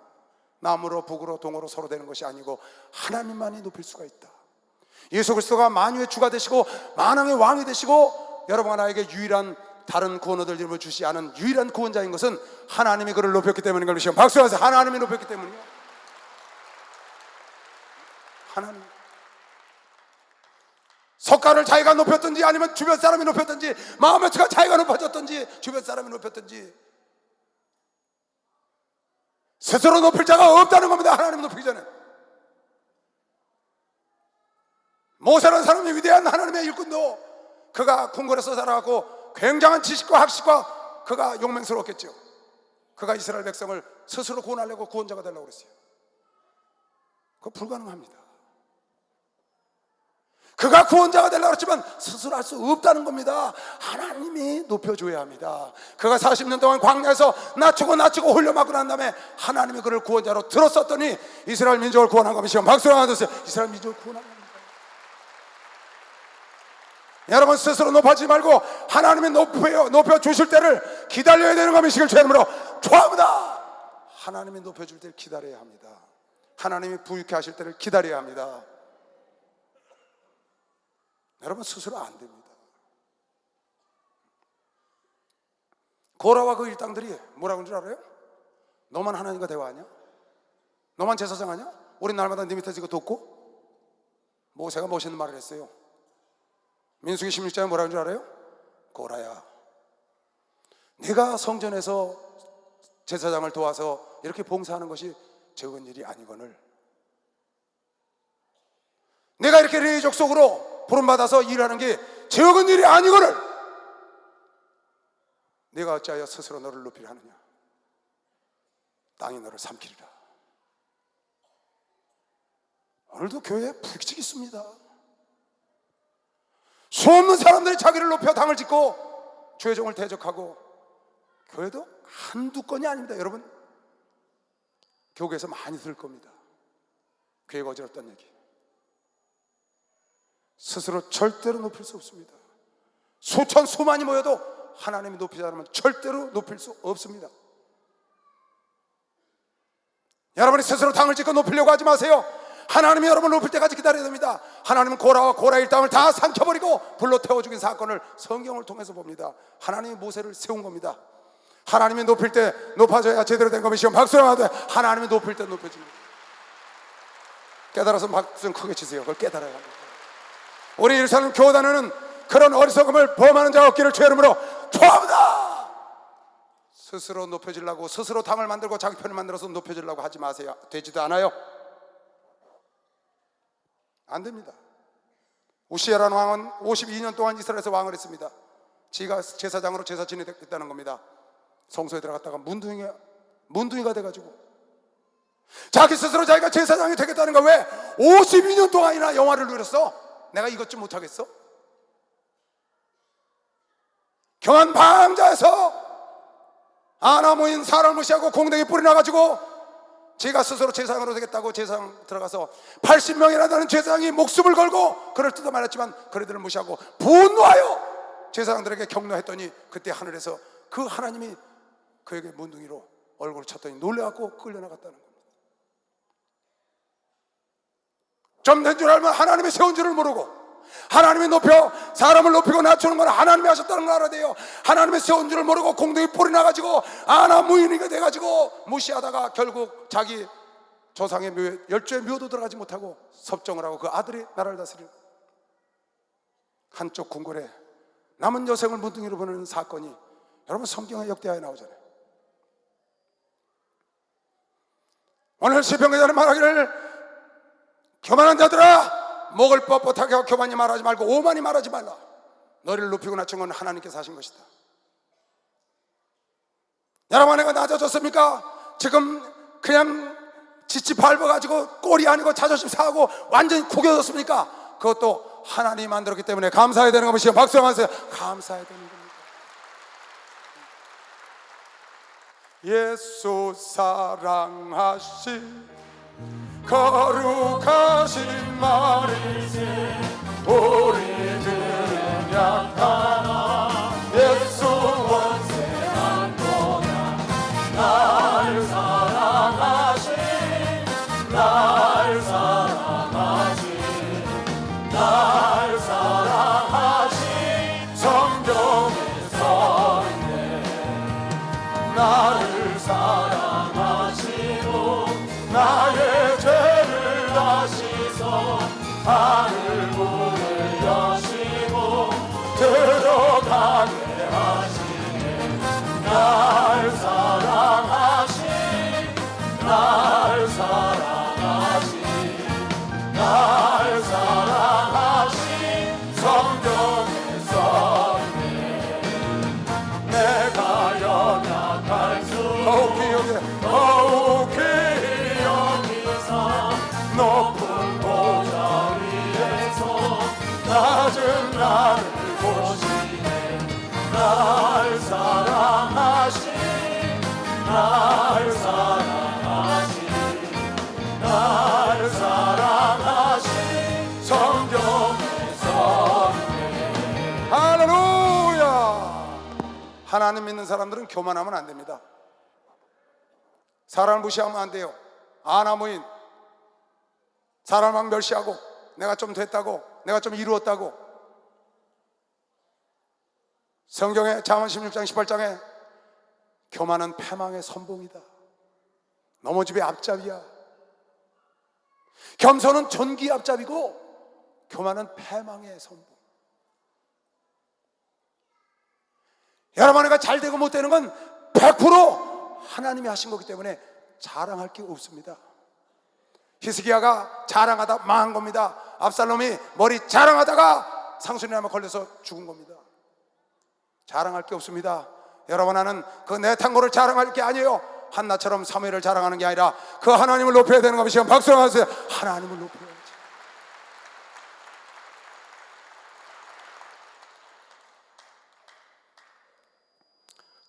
남으로 북으로 동으로 서로 되는 것이 아니고 하나님만이 높일 수가 있다. 예수 그리스도가 만유의 주가 되시고 만왕의 왕이 되시고 여러분 나에게 유일한 다른 구원을 이름을 주시 않은 유일한 구원자인 것은 하나님이 그를 높였기 때문인 걸 믿으시고 박수하세요. 하나님이 높였기 때문이요. 하나님. 석가를 자기가 높였든지 아니면 주변 사람이 높였든지 마음의 수가 자기가 높아졌든지 주변 사람이 높였든지 스스로 높일 자가 없다는 겁니다. 하나님 높이기 전에. 모세라는 사람이 위대한 하나님의 일꾼도 그가 궁궐에서 자라고 굉장한 지식과 학식과 그가 용맹스러웠겠죠. 그가 이스라엘 백성을 스스로 구원하려고 구원자가 되려고 그랬어요. 그거 불가능합니다. 그가 구원자가 되려고 했지만 스스로 할 수 없다는 겁니다. 하나님이 높여줘야 합니다. 그가 40년 동안 광야에서 낮추고 흘려막고 난 다음에 하나님이 그를 구원자로 들었었더니 이스라엘 민족을 구원한 겁니다. 박수를 하나 주세요. 이스라엘 민족을 구원한 겁니다. 여러분 스스로 높아지지 말고 하나님이 높여주실 때를 기다려야 되는 것이길 주 이름으로 축원합니다. 하나님이 높여줄 때를 기다려야 합니다. 하나님이 부유케 하실 때를 기다려야 합니다. 여러분 스스로 안 됩니다. 고라와 그 일당들이 뭐라고 하는 줄 알아요? 너만 하나님과 대화하냐? 너만 제사장하냐? 우리 날마다 네 밑에서 이거 돕고? 모세가 멋있는 말을 했어요. 민수기 16장에 뭐라고 하는 줄 알아요? 고라야, 네가 성전에서 제사장을 도와서 이렇게 봉사하는 것이 적은 일이 아니거늘 내가 이렇게 레위 족속으로 부름받아서 일하는 게 적은 일이 아니거늘 네가 어찌하여 스스로 너를 높이려 하느냐? 땅이 너를 삼키리라. 오늘도 교회에 불규칙이 있습니다. 수없는 사람들이 자기를 높여 당을 짓고 주의 종을 대적하고, 교회도 한두 건이 아닙니다. 여러분 교회에서 많이 들을 겁니다. 교회가 어지럽다는 얘기. 스스로 절대로 높일 수 없습니다. 수천 수만이 모여도 하나님이 높이지 않으면 절대로 높일 수 없습니다. 여러분이 스스로 당을 짓고 높이려고 하지 마세요. 하나님이 여러분을 높일 때까지 기다려야 됩니다. 하나님은 고라와 고라 일당을 다 삼켜버리고 불로 태워 죽인 사건을 성경을 통해서 봅니다. 하나님이 모세를 세운 겁니다. 하나님이 높일 때 높아져야 제대로 된 것이요. 박수를 하되 하나님이 높일 때 높여집니다. 깨달아서 박수 크게 치세요. 그걸 깨달아야 합니다. 우리 일사는 교단에는 그런 어리석음을 범하는 자가 없기를 주의 이름으로 축원합니다. 스스로 높여지려고 스스로 당을 만들고 자기 편을 만들어서 높여지려고 하지 마세요. 되지도 않아요. 안 됩니다. 우시야라는 왕은 52년 동안 이스라엘에서 왕을 했습니다. 지가 제사장으로 제사 지냈다는 겁니다. 성소에 들어갔다가 문둥이가 돼가지고 자기 스스로 자기가 제사장이 되겠다는 거. 왜 52년 동안이나 영화를 누렸어? 내가 이것 좀 못하겠어? 경한 방자에서 아나 모인 사람을 무시하고 공댕이 뿌리 나가지고 제가 스스로 제사장으로 되겠다고 제사장 들어가서 80명이나 되는 제사장이 목숨을 걸고 그를 뜯어말렸지만 그들을 무시하고 분노하여 제사장들에게 격려했더니 그때 하늘에서 그 하나님이 그에게 문둥이로 얼굴을 쳤더니 놀래갖고 끌려나갔다는 겁니다. 좀 된 줄 알면 하나님이 세운 줄을 모르고, 하나님이 높여 사람을 높이고 낮추는 건 하나님이 하셨다는 걸 알아야 돼요. 하나님이 세운 줄을 모르고 공동이 뿌리 나가지고 아나 무인이가 돼가지고 무시하다가 결국 자기 조상의 묘에 열조의 묘도 들어가지 못하고 섭정을 하고 그 아들이 나라를 다스리는, 한쪽 궁궐에 남은 여성을 문둥이로 보내는 사건이 여러분 성경의 역대하에 나오잖아요. 오늘 시편 기자는 말하기를 교만한 자들아 목을 뻣뻣하게 하고 교만히 말하지 말고 오만히 말하지 말라. 너희를 높이고 낮춘 건 하나님께서 하신 것이다. 여러분 내가 낮아졌습니까? 지금 그냥 지치 밟아가지고 꼴이 아니고 자존심 상하고 완전히 구겨졌습니까? 그것도 하나님이 만들었기 때문에 감사해야 되는 것이요. 박수 한번 하세요. 감사해야 되는 겁니다. 예수 사랑하시 거룩하신 말이지 우리들은 약하나 예수 원세한 도나 날 사랑하신 날 사랑하신 날 사랑하신 성경에 써있네. 나를 사랑하시고 나의 죄를 다시서 하늘 문을 여시고 들어가게 하시네. 날 사랑하신 낮은 나를 보시네 날 사랑하신 날 사랑하신 날 사랑하신 성경의 선배 할렐루야. 하나님 믿는 사람들은 교만하면 안 됩니다. 사람을 무시하면 안 돼요. 아나무인 사람을 막 멸시하고 내가 좀 됐다고 내가 좀 이루었다고. 성경에 잠언 16장 18장에 교만은 패망의 선봉이다. 넘어집의 앞잡이야. 겸손은 존귀의 앞잡이고 교만은 패망의 선봉. 여러분, 내가 잘 되고 못 되는 건 100% 하나님이 하신 거기 때문에 자랑할 게 없습니다. 히스기야가 자랑하다 망한 겁니다. 압살롬이 머리 자랑하다가 상수리에 한번 걸려서 죽은 겁니다. 자랑할 게 없습니다. 여러분, 나는 그 내 탕고를 자랑할 게 아니에요. 한나처럼 사무엘을 자랑하는 게 아니라 그 하나님을 높여야 되는 겁니다. 지금 박수 한번 하세요. 하나님을 높여야지.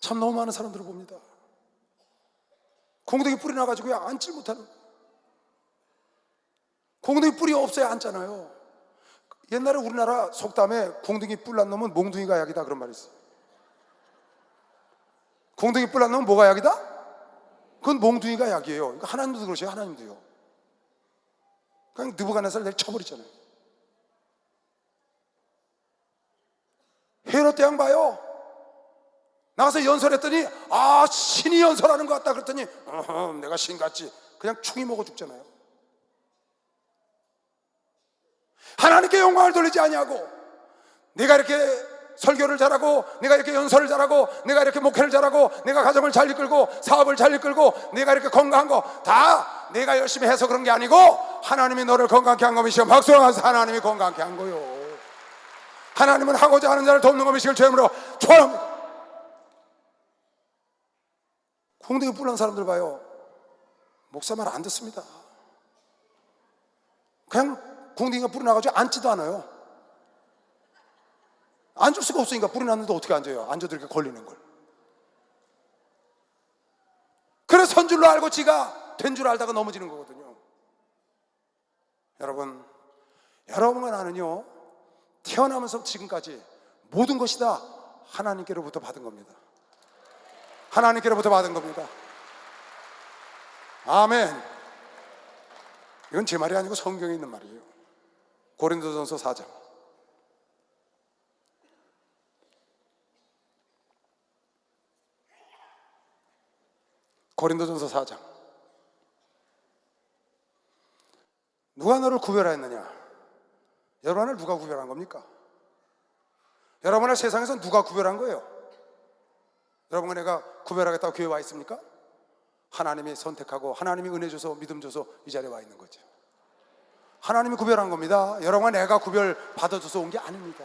참 너무 많은 사람들을 봅니다. 공동이 뿌리 나가지고 앉질 못하는. 공동이 뿌리 없어야 앉잖아요. 옛날에 우리나라 속담에 공동이 뿔 난 놈은 몽둥이가 약이다 그런 말이 있어요. 공동이 뿔 난 놈은 뭐가 약이다? 그건 몽둥이가 약이에요. 그러니까 하나님도 그러셔요. 하나님도요. 그냥 느부갓네살을 내가 쳐버리잖아요. 헤롯 대왕 봐요. 나가서 연설했더니 신이 연설하는 것 같다 그랬더니 내가 신 같지. 그냥 충이 먹어 죽잖아요. 하나님께 영광을 돌리지 아니하고 내가 이렇게 설교를 잘하고 내가 이렇게 연설을 잘하고 내가 이렇게 목회를 잘하고 내가 가정을 잘 이끌고 사업을 잘 이끌고 내가 이렇게 건강한 거 다 내가 열심히 해서 그런 게 아니고 하나님이 너를 건강케 한 것이시오. 박수하면서 하나님이 건강케 한 거요. 하나님은 하고자 하는 자를 돕는 것이시길 주님으로 축원합니다. 공동이 뿔난 사람들 봐요. 목사 말 안 듣습니다. 그냥 공동이가 뿔이 나가지고 앉지도 않아요. 앉을 수가 없으니까 뿔이 났는데 어떻게 앉아요? 앉아도 이렇게 걸리는 걸. 그래서 선 줄로 알고 지가 된 줄 알다가 넘어지는 거거든요. 여러분과 나는요, 태어나면서 지금까지 모든 것이 다 하나님께로부터 받은 겁니다. 하나님께로부터 받은 겁니다. 아멘. 이건 제 말이 아니고 성경에 있는 말이에요. 고린도전서 4장. 고린도전서 4장. 누가 너를 구별하였느냐? 여러분을 누가 구별한 겁니까? 여러분을 세상에서 누가 구별한 거예요? 여러분과 내가 구별하겠다고 교회 와 있습니까? 하나님이 선택하고 하나님이 은혜 줘서 믿음 줘서 이 자리에 와 있는 거죠. 하나님이 구별한 겁니다. 여러분과 내가 구별 받아줘서 온 게 아닙니다.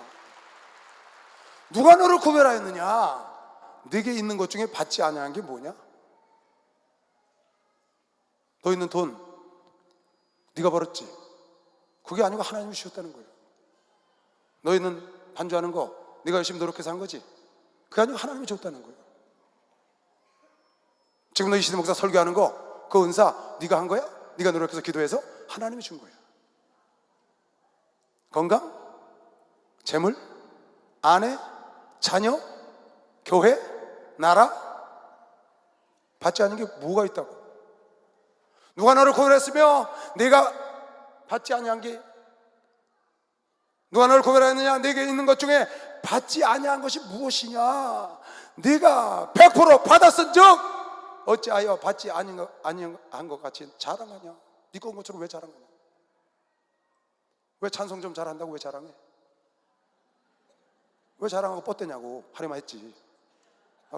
누가 너를 구별하였느냐? 네게 있는 것 중에 받지 아니한 게 뭐냐? 너 있는 돈 네가 벌었지. 그게 아니고 하나님이 주셨다는 거예요. 너 있는 반주하는 거 네가 열심히 노력해서 한 거지. 그게 아니고 하나님이 줬다는 거예요. 지금 너 이시대 목사 설교하는 거 그 은사 네가 한 거야? 네가 노력해서 기도해서 하나님이 준 거야. 건강, 재물, 아내, 자녀, 교회, 나라 받지 않은 게 뭐가 있다고? 누가 너를 구별했으며 네가 받지 아니한 게, 누가 너를 구별했느냐? 네게 있는 것 중에 받지 아니한 것이 무엇이냐? 네가 100% 받았은즉 어찌하여 받지 아니한 것 같이 자랑하냐? 네 건 것처럼 왜 자랑하냐? 왜 찬송 좀 잘한다고 왜 자랑해? 왜 자랑하고 뻗대냐고 하려만 했지.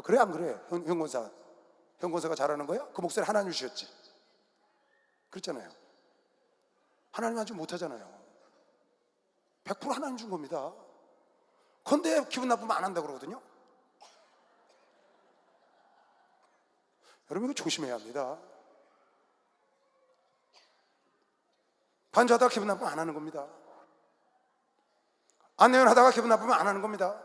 그래 안 그래? 현권사가 잘하는 거야? 그 목소리 하나님 주셨지. 그렇잖아요. 하나님 아주 못하잖아요. 100% 하나님 준 겁니다. 근데 기분 나쁘면 안 한다고 그러거든요. 여러분, 이거 조심해야 합니다. 반주하다가 기분 나쁘면 안 하는 겁니다. 안내원 하다가 기분 나쁘면 안 하는 겁니다.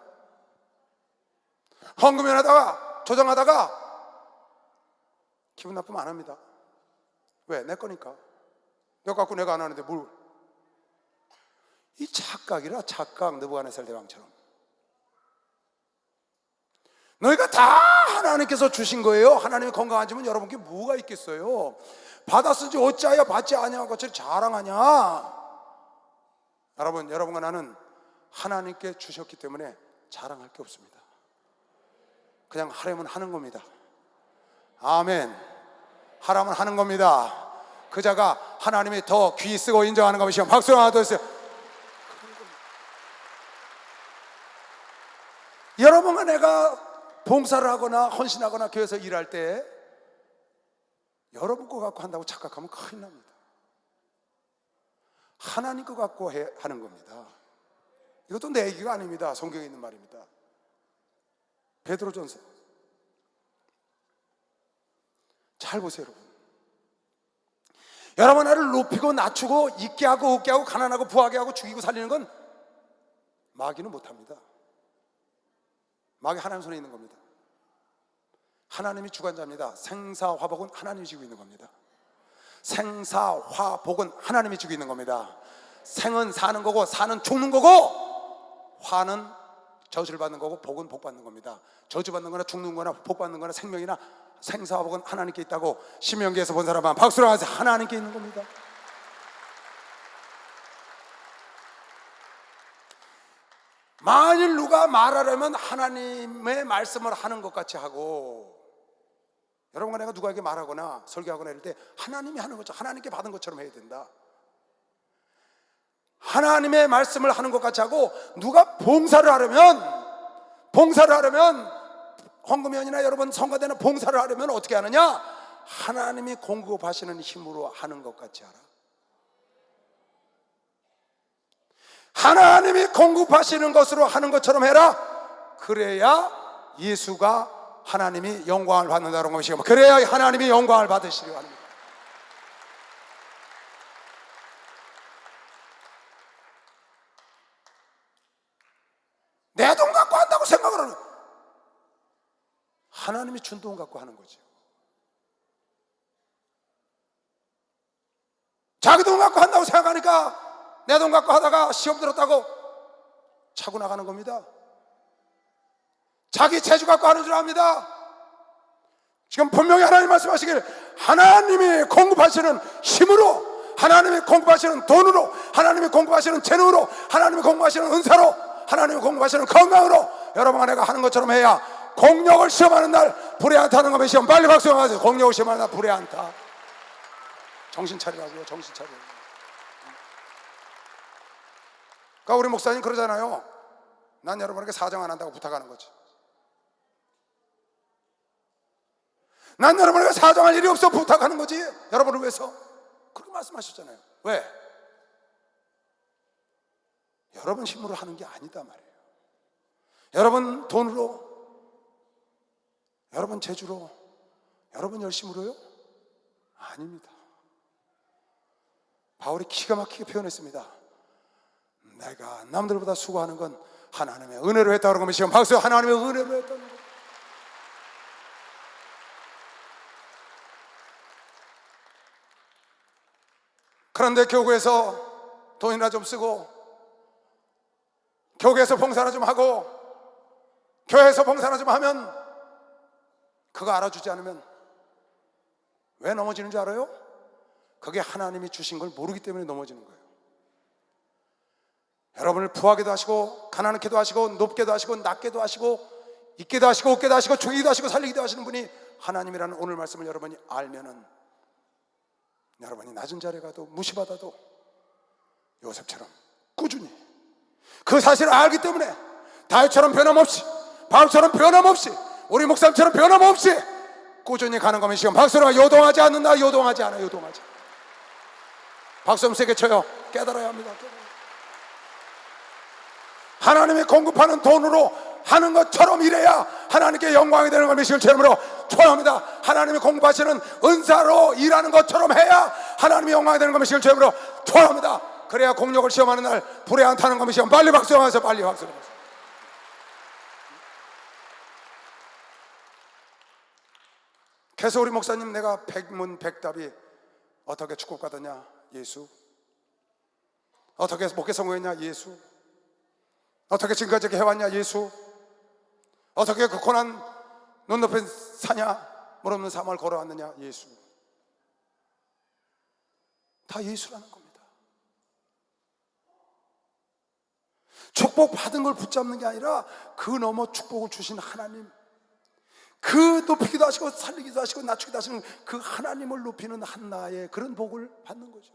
헌금연 하다가 조정하다가 기분 나쁘면 안 합니다. 왜? 내 거니까. 내 갖고 내가 안 하는데 뭘. 이 착각이라, 착각. 느부갓네살 대왕처럼. 너희가 다 하나님께서 주신 거예요. 하나님이 건강하지면 여러분께 뭐가 있겠어요? 받았은지 어찌하여 받지 아니한 것처럼 자랑하냐? 여러분과 나는 하나님께 주셨기 때문에 자랑할 게 없습니다. 그냥 하려면 하는 겁니다. 아멘. 하라면 하는 겁니다. 그 자가 하나님이 더 귀 쓰고 인정하는 것이요. 박수 하나 더 주세요. 여러분과 내가 봉사를 하거나 헌신하거나 교회에서 일할 때 여러분 거 갖고 한다고 착각하면 큰일 납니다. 하나님 거 갖고 하는 겁니다. 이것도 내 얘기가 아닙니다. 성경에 있는 말입니다. 베드로전서. 잘 보세요, 여러분. 여러분 나를 높이고 낮추고 있게 하고 없게 하고 가난하고 부하게 하고 죽이고 살리는 건 마귀는 못합니다. 마귀 하나님 손에 있는 겁니다. 하나님이 주관자입니다. 생사화복은 하나님이 지고 있는 겁니다. 생사화복은 하나님이 지고 있는 겁니다. 생은 사는 거고 사는 죽는 거고 화는 저주를 받는 거고 복은 복 받는 겁니다. 저주 받는 거나 죽는 거나 복 받는 거나 생명이나 생사화복은 하나님께 있다고 신명기에서 본 사람은 박수를 하세요. 하나님께 있는 겁니다. 만일 누가 말하려면 하나님의 말씀을 하는 것 같이 하고, 여러분과 내가 누구에게 말하거나 설교하거나 이럴 때 하나님이 하는 것처럼, 하나님께 받은 것처럼 해야 된다. 하나님의 말씀을 하는 것 같이 하고, 누가 봉사를 하려면 헌금연이나 여러분 성가대나 봉사를 하려면 어떻게 하느냐? 하나님이 공급하시는 힘으로 하는 것 같이 하라. 하나님이 공급하시는 것으로 하는 것처럼 해라. 그래야 예수가 하나님이 영광을 받는다는 것이고, 그래야 하나님이 영광을 받으시려 합니다. 내 돈 갖고 한다고 생각을 하는, 하나님이 준 돈 갖고 하는 거죠. 자기 돈 갖고 한다고 생각하니까 내 돈 갖고 하다가 시험 들었다고 차고 나가는 겁니다. 자기 재주 갖고 하는 줄 압니다. 지금 분명히 하나님 말씀하시길, 하나님이 공급하시는 힘으로, 하나님이 공급하시는 돈으로, 하나님이 공급하시는 재능으로, 하나님이 공급하시는 은사로, 하나님이 공급하시는 건강으로 여러분과 내가 하는 것처럼 해야 공력을 시험하는 날 불에 안 타는 것이 시험. 빨리 박수 하세요. 공력을 시험하는 날 불에 안 타. 정신 차리라고요. 정신 차려. 그러니까 우리 목사님 그러잖아요. 난 여러분에게 사정 안 한다고 부탁하는 거지. 난 여러분에게 사정할 일이 없어 부탁하는 거지. 여러분을 위해서. 그렇게 말씀하셨잖아요. 왜? 여러분 힘으로 하는 게 아니다 말이에요. 여러분 돈으로, 여러분 재주로, 여러분 열심으로요? 아닙니다. 바울이 기가 막히게 표현했습니다. 내가 남들보다 수고하는 건 하나님의 은혜로 했다고 하면 지금 박수. 하나님의 은혜로 했다는 거. 그런데 교구에서 돈이나 좀 쓰고, 교구에서 봉사나 좀 하고, 교회에서 봉사나 좀 하면, 그거 알아주지 않으면 왜 넘어지는 줄 알아요? 그게 하나님이 주신 걸 모르기 때문에 넘어지는 거예요. 여러분을 부하게도 하시고, 가난하게도 하시고, 높게도 하시고, 낮게도 하시고, 있게도 하시고, 없게도 하시고, 죽이기도 하시고, 살리기도 하시는 분이 하나님이라는 오늘 말씀을 여러분이 알면은, 여러분이 낮은 자리에 가도 무시받아도 요셉처럼 꾸준히 그 사실을 알기 때문에 다윗처럼 변함없이, 바울처럼 변함없이, 우리 목사님처럼 변함없이 꾸준히 가는 거면 지금 박수로 요동하지 않는다. 요동하지 않아. 요동하지. 박수 좀 세게 쳐요. 깨달아야 합니다. 하나님이 공급하는 돈으로 하는 것처럼 일해야 하나님께 영광이 되는 걸 믿으실 체험으로 초합니다. 하나님이 공급하시는 은사로 일하는 것처럼 해야 하나님이 영광이 되는 걸 믿으실 체험으로 초합니다. 그래야 공력을 시험하는 날 불에 안 타는 겁니다. 시험 빨리 박수하면서 빨리 박수하면서. 그래서 우리 목사님 내가 백문백답이 어떻게 축복받았냐? 예수. 어떻게 목회 성공했냐? 예수. 어떻게 지금까지 해왔냐? 예수. 어떻게 그 고난 눈 높은 사냐? 물 없는 삶을 걸어왔느냐? 예수. 다 예수라는 겁니다. 축복 받은 걸 붙잡는 게 아니라 그 너머 축복을 주신 하나님, 그 높이기도 하시고 살리기도 하시고 낮추기도 하시는 그 하나님을 높이는 한나의 그런 복을 받는 거죠.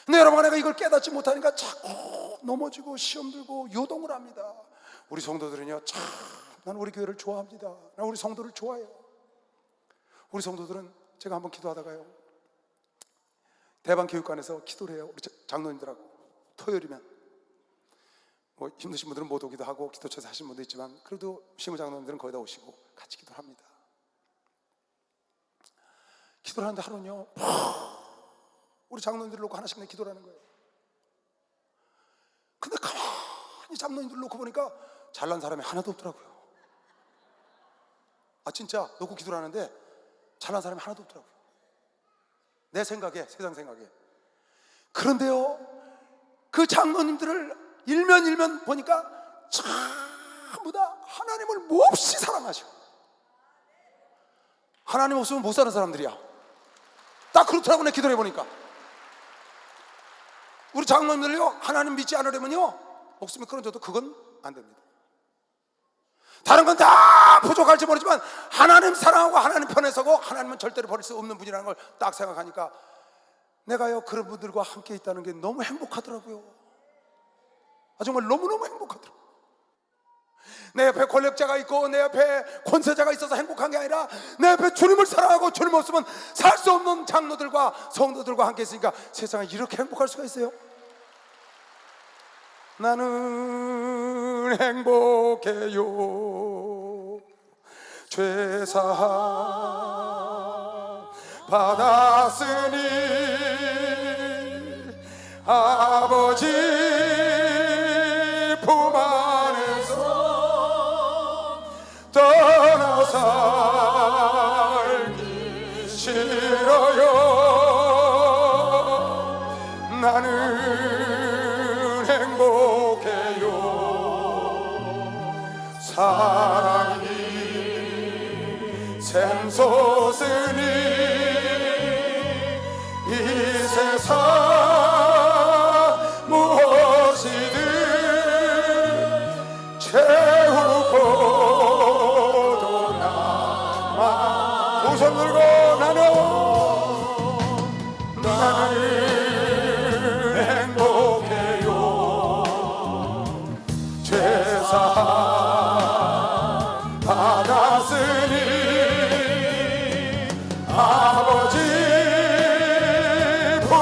근데 여러분, 내가 이걸 깨닫지 못하니까 자꾸 넘어지고 시험 들고 요동을 합니다. 우리 성도들은요, 참 나는 우리 교회를 좋아합니다. 나는 우리 성도를 좋아해요. 우리 성도들은 제가 한번 기도하다가요, 대방교육관에서 기도를 해요. 우리 장로님들하고. 토요일이면 뭐 힘드신 분들은 못 오기도 하고 기도처에서 하시는 분도 있지만, 그래도 시무장로님들은 거의 다 오시고 같이 기도를 합니다. 기도를 하는데 하루는요, 우리 장로님들을 놓고 하나씩 내 기도를 하는 거예요. 근데 가만히 장로님들을 놓고 보니까 잘난 사람이 하나도 없더라고요. 아, 진짜 놓고 기도를 하는데 잘난 사람이 하나도 없더라고요. 내 생각에, 세상 생각에. 그런데요, 그 장로님들을 일면 보니까 전부 다 하나님을 몹시 사랑하셔. 하나님 없으면 못 사는 사람들이야. 딱 그렇더라고. 내 기도를 해보니까. 우리 장로님들요, 하나님 믿지 않으려면요, 목숨이 끊어져도 그건 안 됩니다. 다른 건 다 부족할지 모르지만 하나님 사랑하고 하나님 편에 서고 하나님은 절대로 버릴 수 없는 분이라는 걸 딱 생각하니까 내가요, 그런 분들과 함께 있다는 게 너무 행복하더라고요. 아, 정말 너무너무 행복하더라고요. 내 옆에 권력자가 있고 내 옆에 권세자가 있어서 행복한 게 아니라 내 옆에 주님을 사랑하고 주님 없으면 살 수 없는 장로들과 성도들과 함께 있으니까 세상에 이렇게 행복할 수가 있어요? 나는 행복해요. 죄사함 받았으니 아버지 품 안에서 떠나 살기 싫어요. 나는 행복해요. 사랑이 샘솟으니 이 세상 무엇이든 채우고도 남아. 두 손 들고 나는 행복해요. 죄사함 받았으니 아버지 품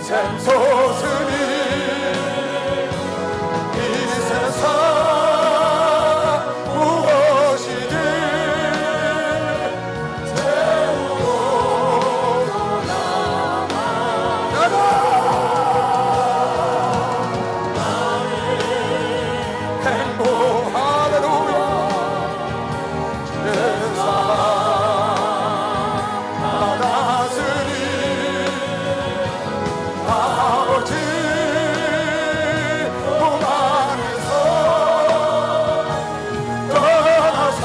샘솟으니 이 세상 무엇이든 채우고 행복 할렐루야 세상 받았으니 아버지 몸 안에서 떠나 살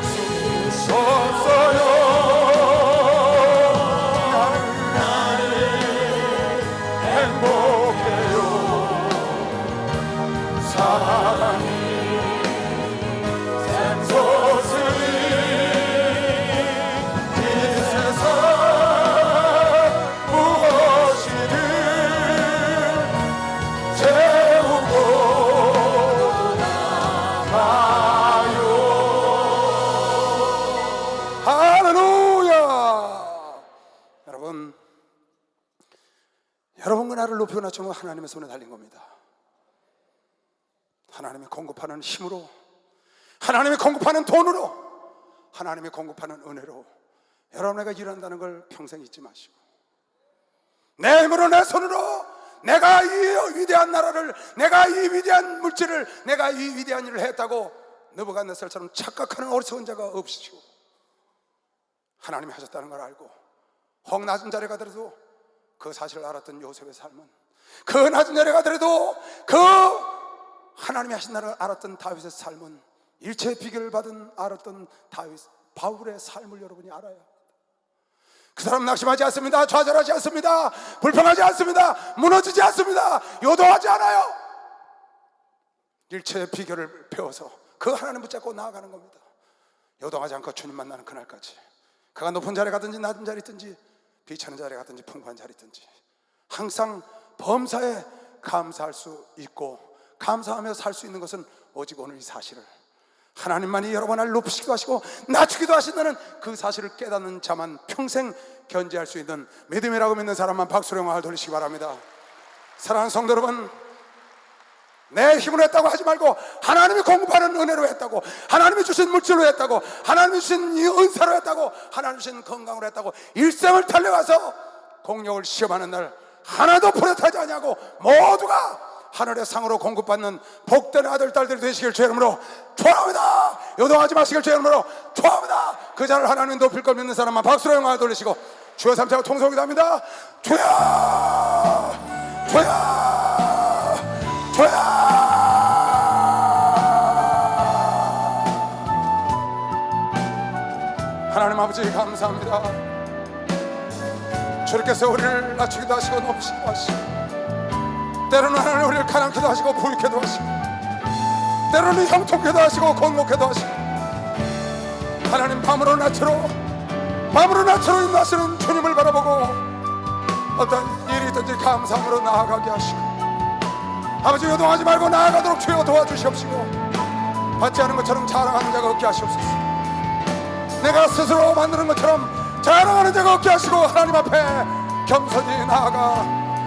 수 없어요. 나는 행복해요. 사랑이 샘솟으니 이 세상 무엇이든 채우고 나가요. 할렐루야. 여러분과 나를 높이고 낮추는 건 하나님의 손에 달린 겁니다. 하나님이 공급하는 힘으로, 하나님이 공급하는 돈으로, 하나님이 공급하는 은혜로 여러분, 내가 일한다는 걸 평생 잊지 마시고, 내 힘으로 내 손으로 내가 이 위대한 나라를, 내가 이 위대한 물질을, 내가 이 위대한 일을 했다고 느부갓네살처럼 착각하는 어리석은 자가 없으시고, 하나님이 하셨다는 걸 알고 혹 낮은 자리에 가더라도 그 사실을 알았던 요셉의 삶은, 그 낮은 자리에 가더라도 그 하나님이 하신 나를 알았던 다윗의 삶은, 일체의 비결을 받은 알았던 바울의 삶을 여러분이 알아야, 그 사람 낙심하지 않습니다. 좌절하지 않습니다. 불평하지 않습니다. 무너지지 않습니다. 요동하지 않아요. 일체의 비결을 배워서 그 하나님 붙잡고 나아가는 겁니다. 요동하지 않고 주님 만나는 그날까지, 그가 높은 자리에 가든지 낮은 자리에 있든지, 비천한 자리에 가든지 풍부한 자리에 있든지 항상 범사에 감사할 수 있고, 감사하며 살 수 있는 것은 오직 오늘 이 사실을, 하나님만이 여러분을 높이시기도 하시고 낮추기도 하신다는 그 사실을 깨닫는 자만 평생 견지할 수 있는 믿음이라고 믿는 사람만 박수로 영광을 돌리시기 바랍니다. 사랑하는 성도 여러분, 내 힘으로 했다고 하지 말고 하나님이 공급하는 은혜로 했다고, 하나님이 주신 물질로 했다고, 하나님이 주신 이 은사로 했다고, 하나님이 주신 건강으로 했다고 일생을 달려가서 공력을 시험하는 날 하나도 부족하지 않냐고 모두가 하늘의 상으로 공급받는 복된 아들 딸들이 되시길 주의 이름으로 축원합니다. 요동하지 마시길 주의 이름으로 축원합니다. 그 자를 하나님 높일 걸 믿는 사람만 박수로 영광을 돌리시고 주여 삼차가 통성기도 합니다. 주여 주여 주여. 하나님 아버지 감사합니다. 주님께서 우리를 낮추기도 하시고 높이기도 하시고, 때로는 하나님 우리를 가난케도 하시고 부유케도 하시고, 때로는 형통케도 하시고 건목케도 하시고, 하나님 밤으로 낮추러 인도하시는 주님을 바라보고 어떤 일이 있든지 감사함으로 나아가게 하시고, 아버지 요동하지 말고 나아가도록 주여 도와주시옵시고, 받지 않은 것처럼 자랑하는 자가 없게 하시옵소서. 내가 스스로 만드는 것처럼 자랑하는 자가 없게 하시고, 하나님 앞에 겸손히 나아가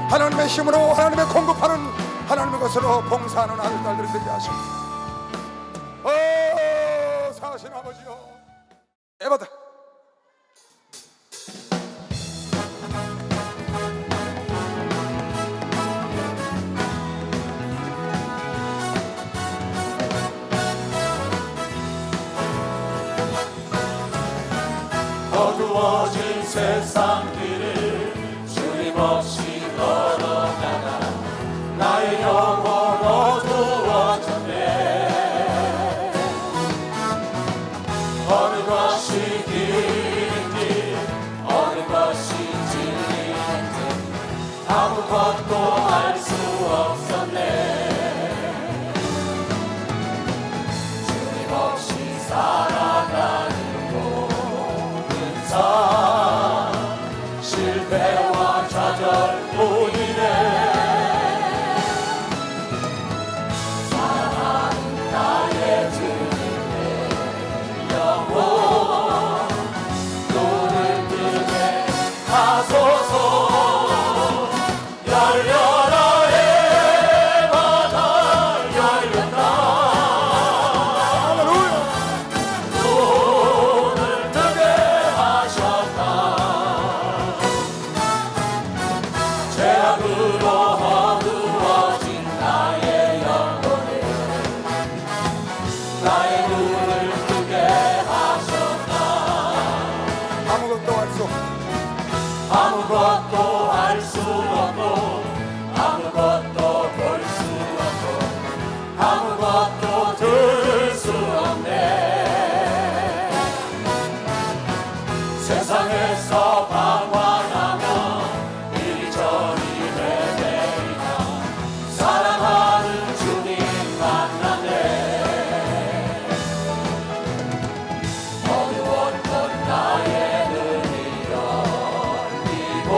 하나님의 힘으로, 하나님의 공급하는 하나님의 것으로 봉사하는 아들 딸들이 되게 하시옵소서. 사신 아버지여, 에바다. 어두워진 세상 길을 주님 없이 걸어가다 나의 영혼 어두워졌네. 어느 것이 길인지 어느 것이 진리인지 아무것도 알 수 없었네. 주님 없이 살아가는 실패와 좌절 없어. 아무것도 할 수 없고 아무것도 볼 수 없고 아무것도 들을 수 없네. 세상에서 방황하며 이리저리 헤매이다 사랑하는 주님 만났네. 어두웠던 나의 눈이 열리고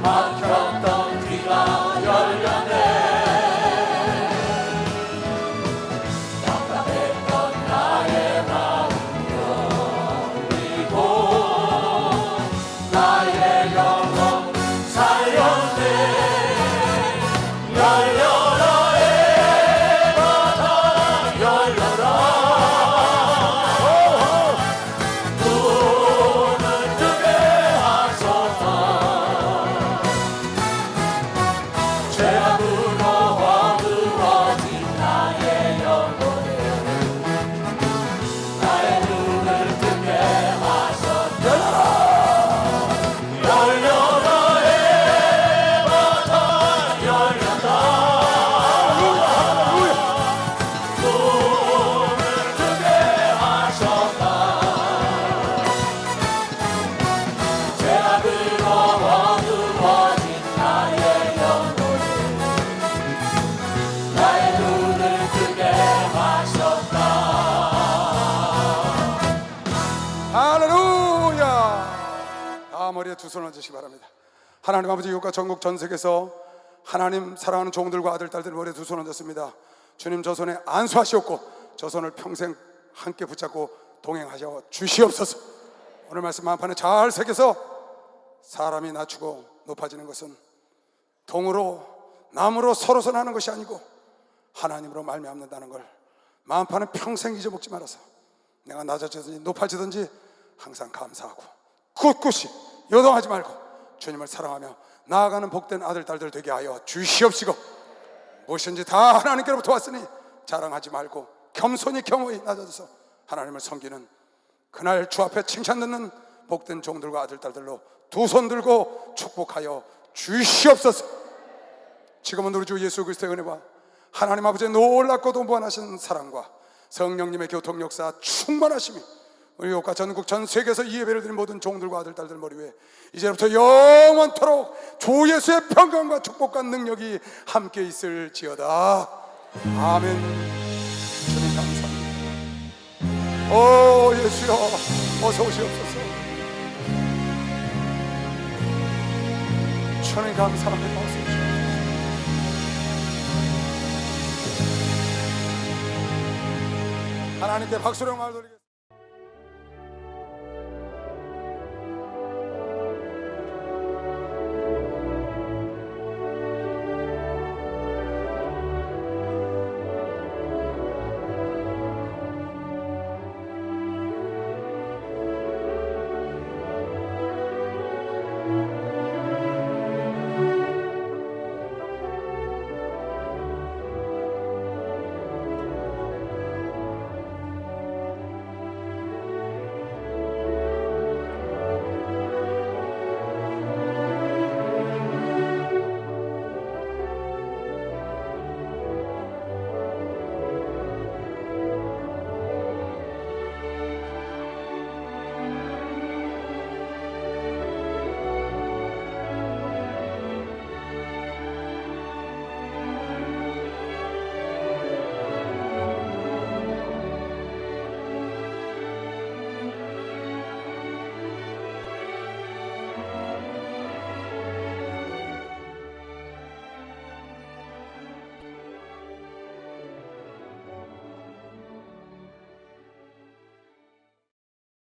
막혔던 귀가 열렸네. 답답했던 나의 마음 열리고 나의 영혼 살렸네. 열려라 에바다 열려라. 눈을 뜨게 하소서. 죄악으로 어두워진 나의 영혼을 나의 눈을 뜨게 하소서. 열려라 에바다 열렸다. 눈을 뜨게 하셨다. 죄악으로 어두워진 나의 영혼을 나의 눈을 뜨게 하셨다. 할렐루야. 다 머리에 두 손을 얹으시기 바랍니다. 하나님 아버지, 이곳과 전국 전 세계에서 하나님 사랑하는 종들과 아들 딸들 머리에 두 손을 얹었습니다. 주님, 저 손에 안수하시옵고 저 손을 평생 함께 붙잡고 동행하셔 주시옵소서. 오늘 말씀 마음판에 잘 새겨서 사람이 낮추고 높아지는 것은 동으로 남으로 서로서 나는 것이 아니고 하나님으로 말미암는다는 걸 마음판에 평생 잊어먹지 말아서 내가 낮아지든지 높아지든지 항상 감사하고 꿋꿋이 요동하지 말고 주님을 사랑하며 나아가는 복된 아들 딸들 되게 하여 주시옵시고, 무엇인지 다 하나님께로부터 왔으니 자랑하지 말고 겸손히 겸허히 낮아져서 하나님을 섬기는 그날 주 앞에 칭찬 듣는 복된 종들과 아들 딸들로 두 손 들고 축복하여 주시옵소서. 지금은 우리 주 예수 그리스도의 은혜와 하나님 아버지의 놀랍고도 무한하신 사랑과 성령님의 교통 역사 충만하심이 우리 이곳과 전국 전 세계에서 이 예배를 드린 모든 종들과 아들 딸들 머리 위에 이제부터 영원토록 주 예수의 평강과 축복과 능력이 함께 있을지어다. 아멘. 주님 감사합니다. 오 예수여, 어서 오시옵소서. 주님 감사합니다. 어서 오시옵소서. 하나님께 박수로 영광을 돌리겠습니다.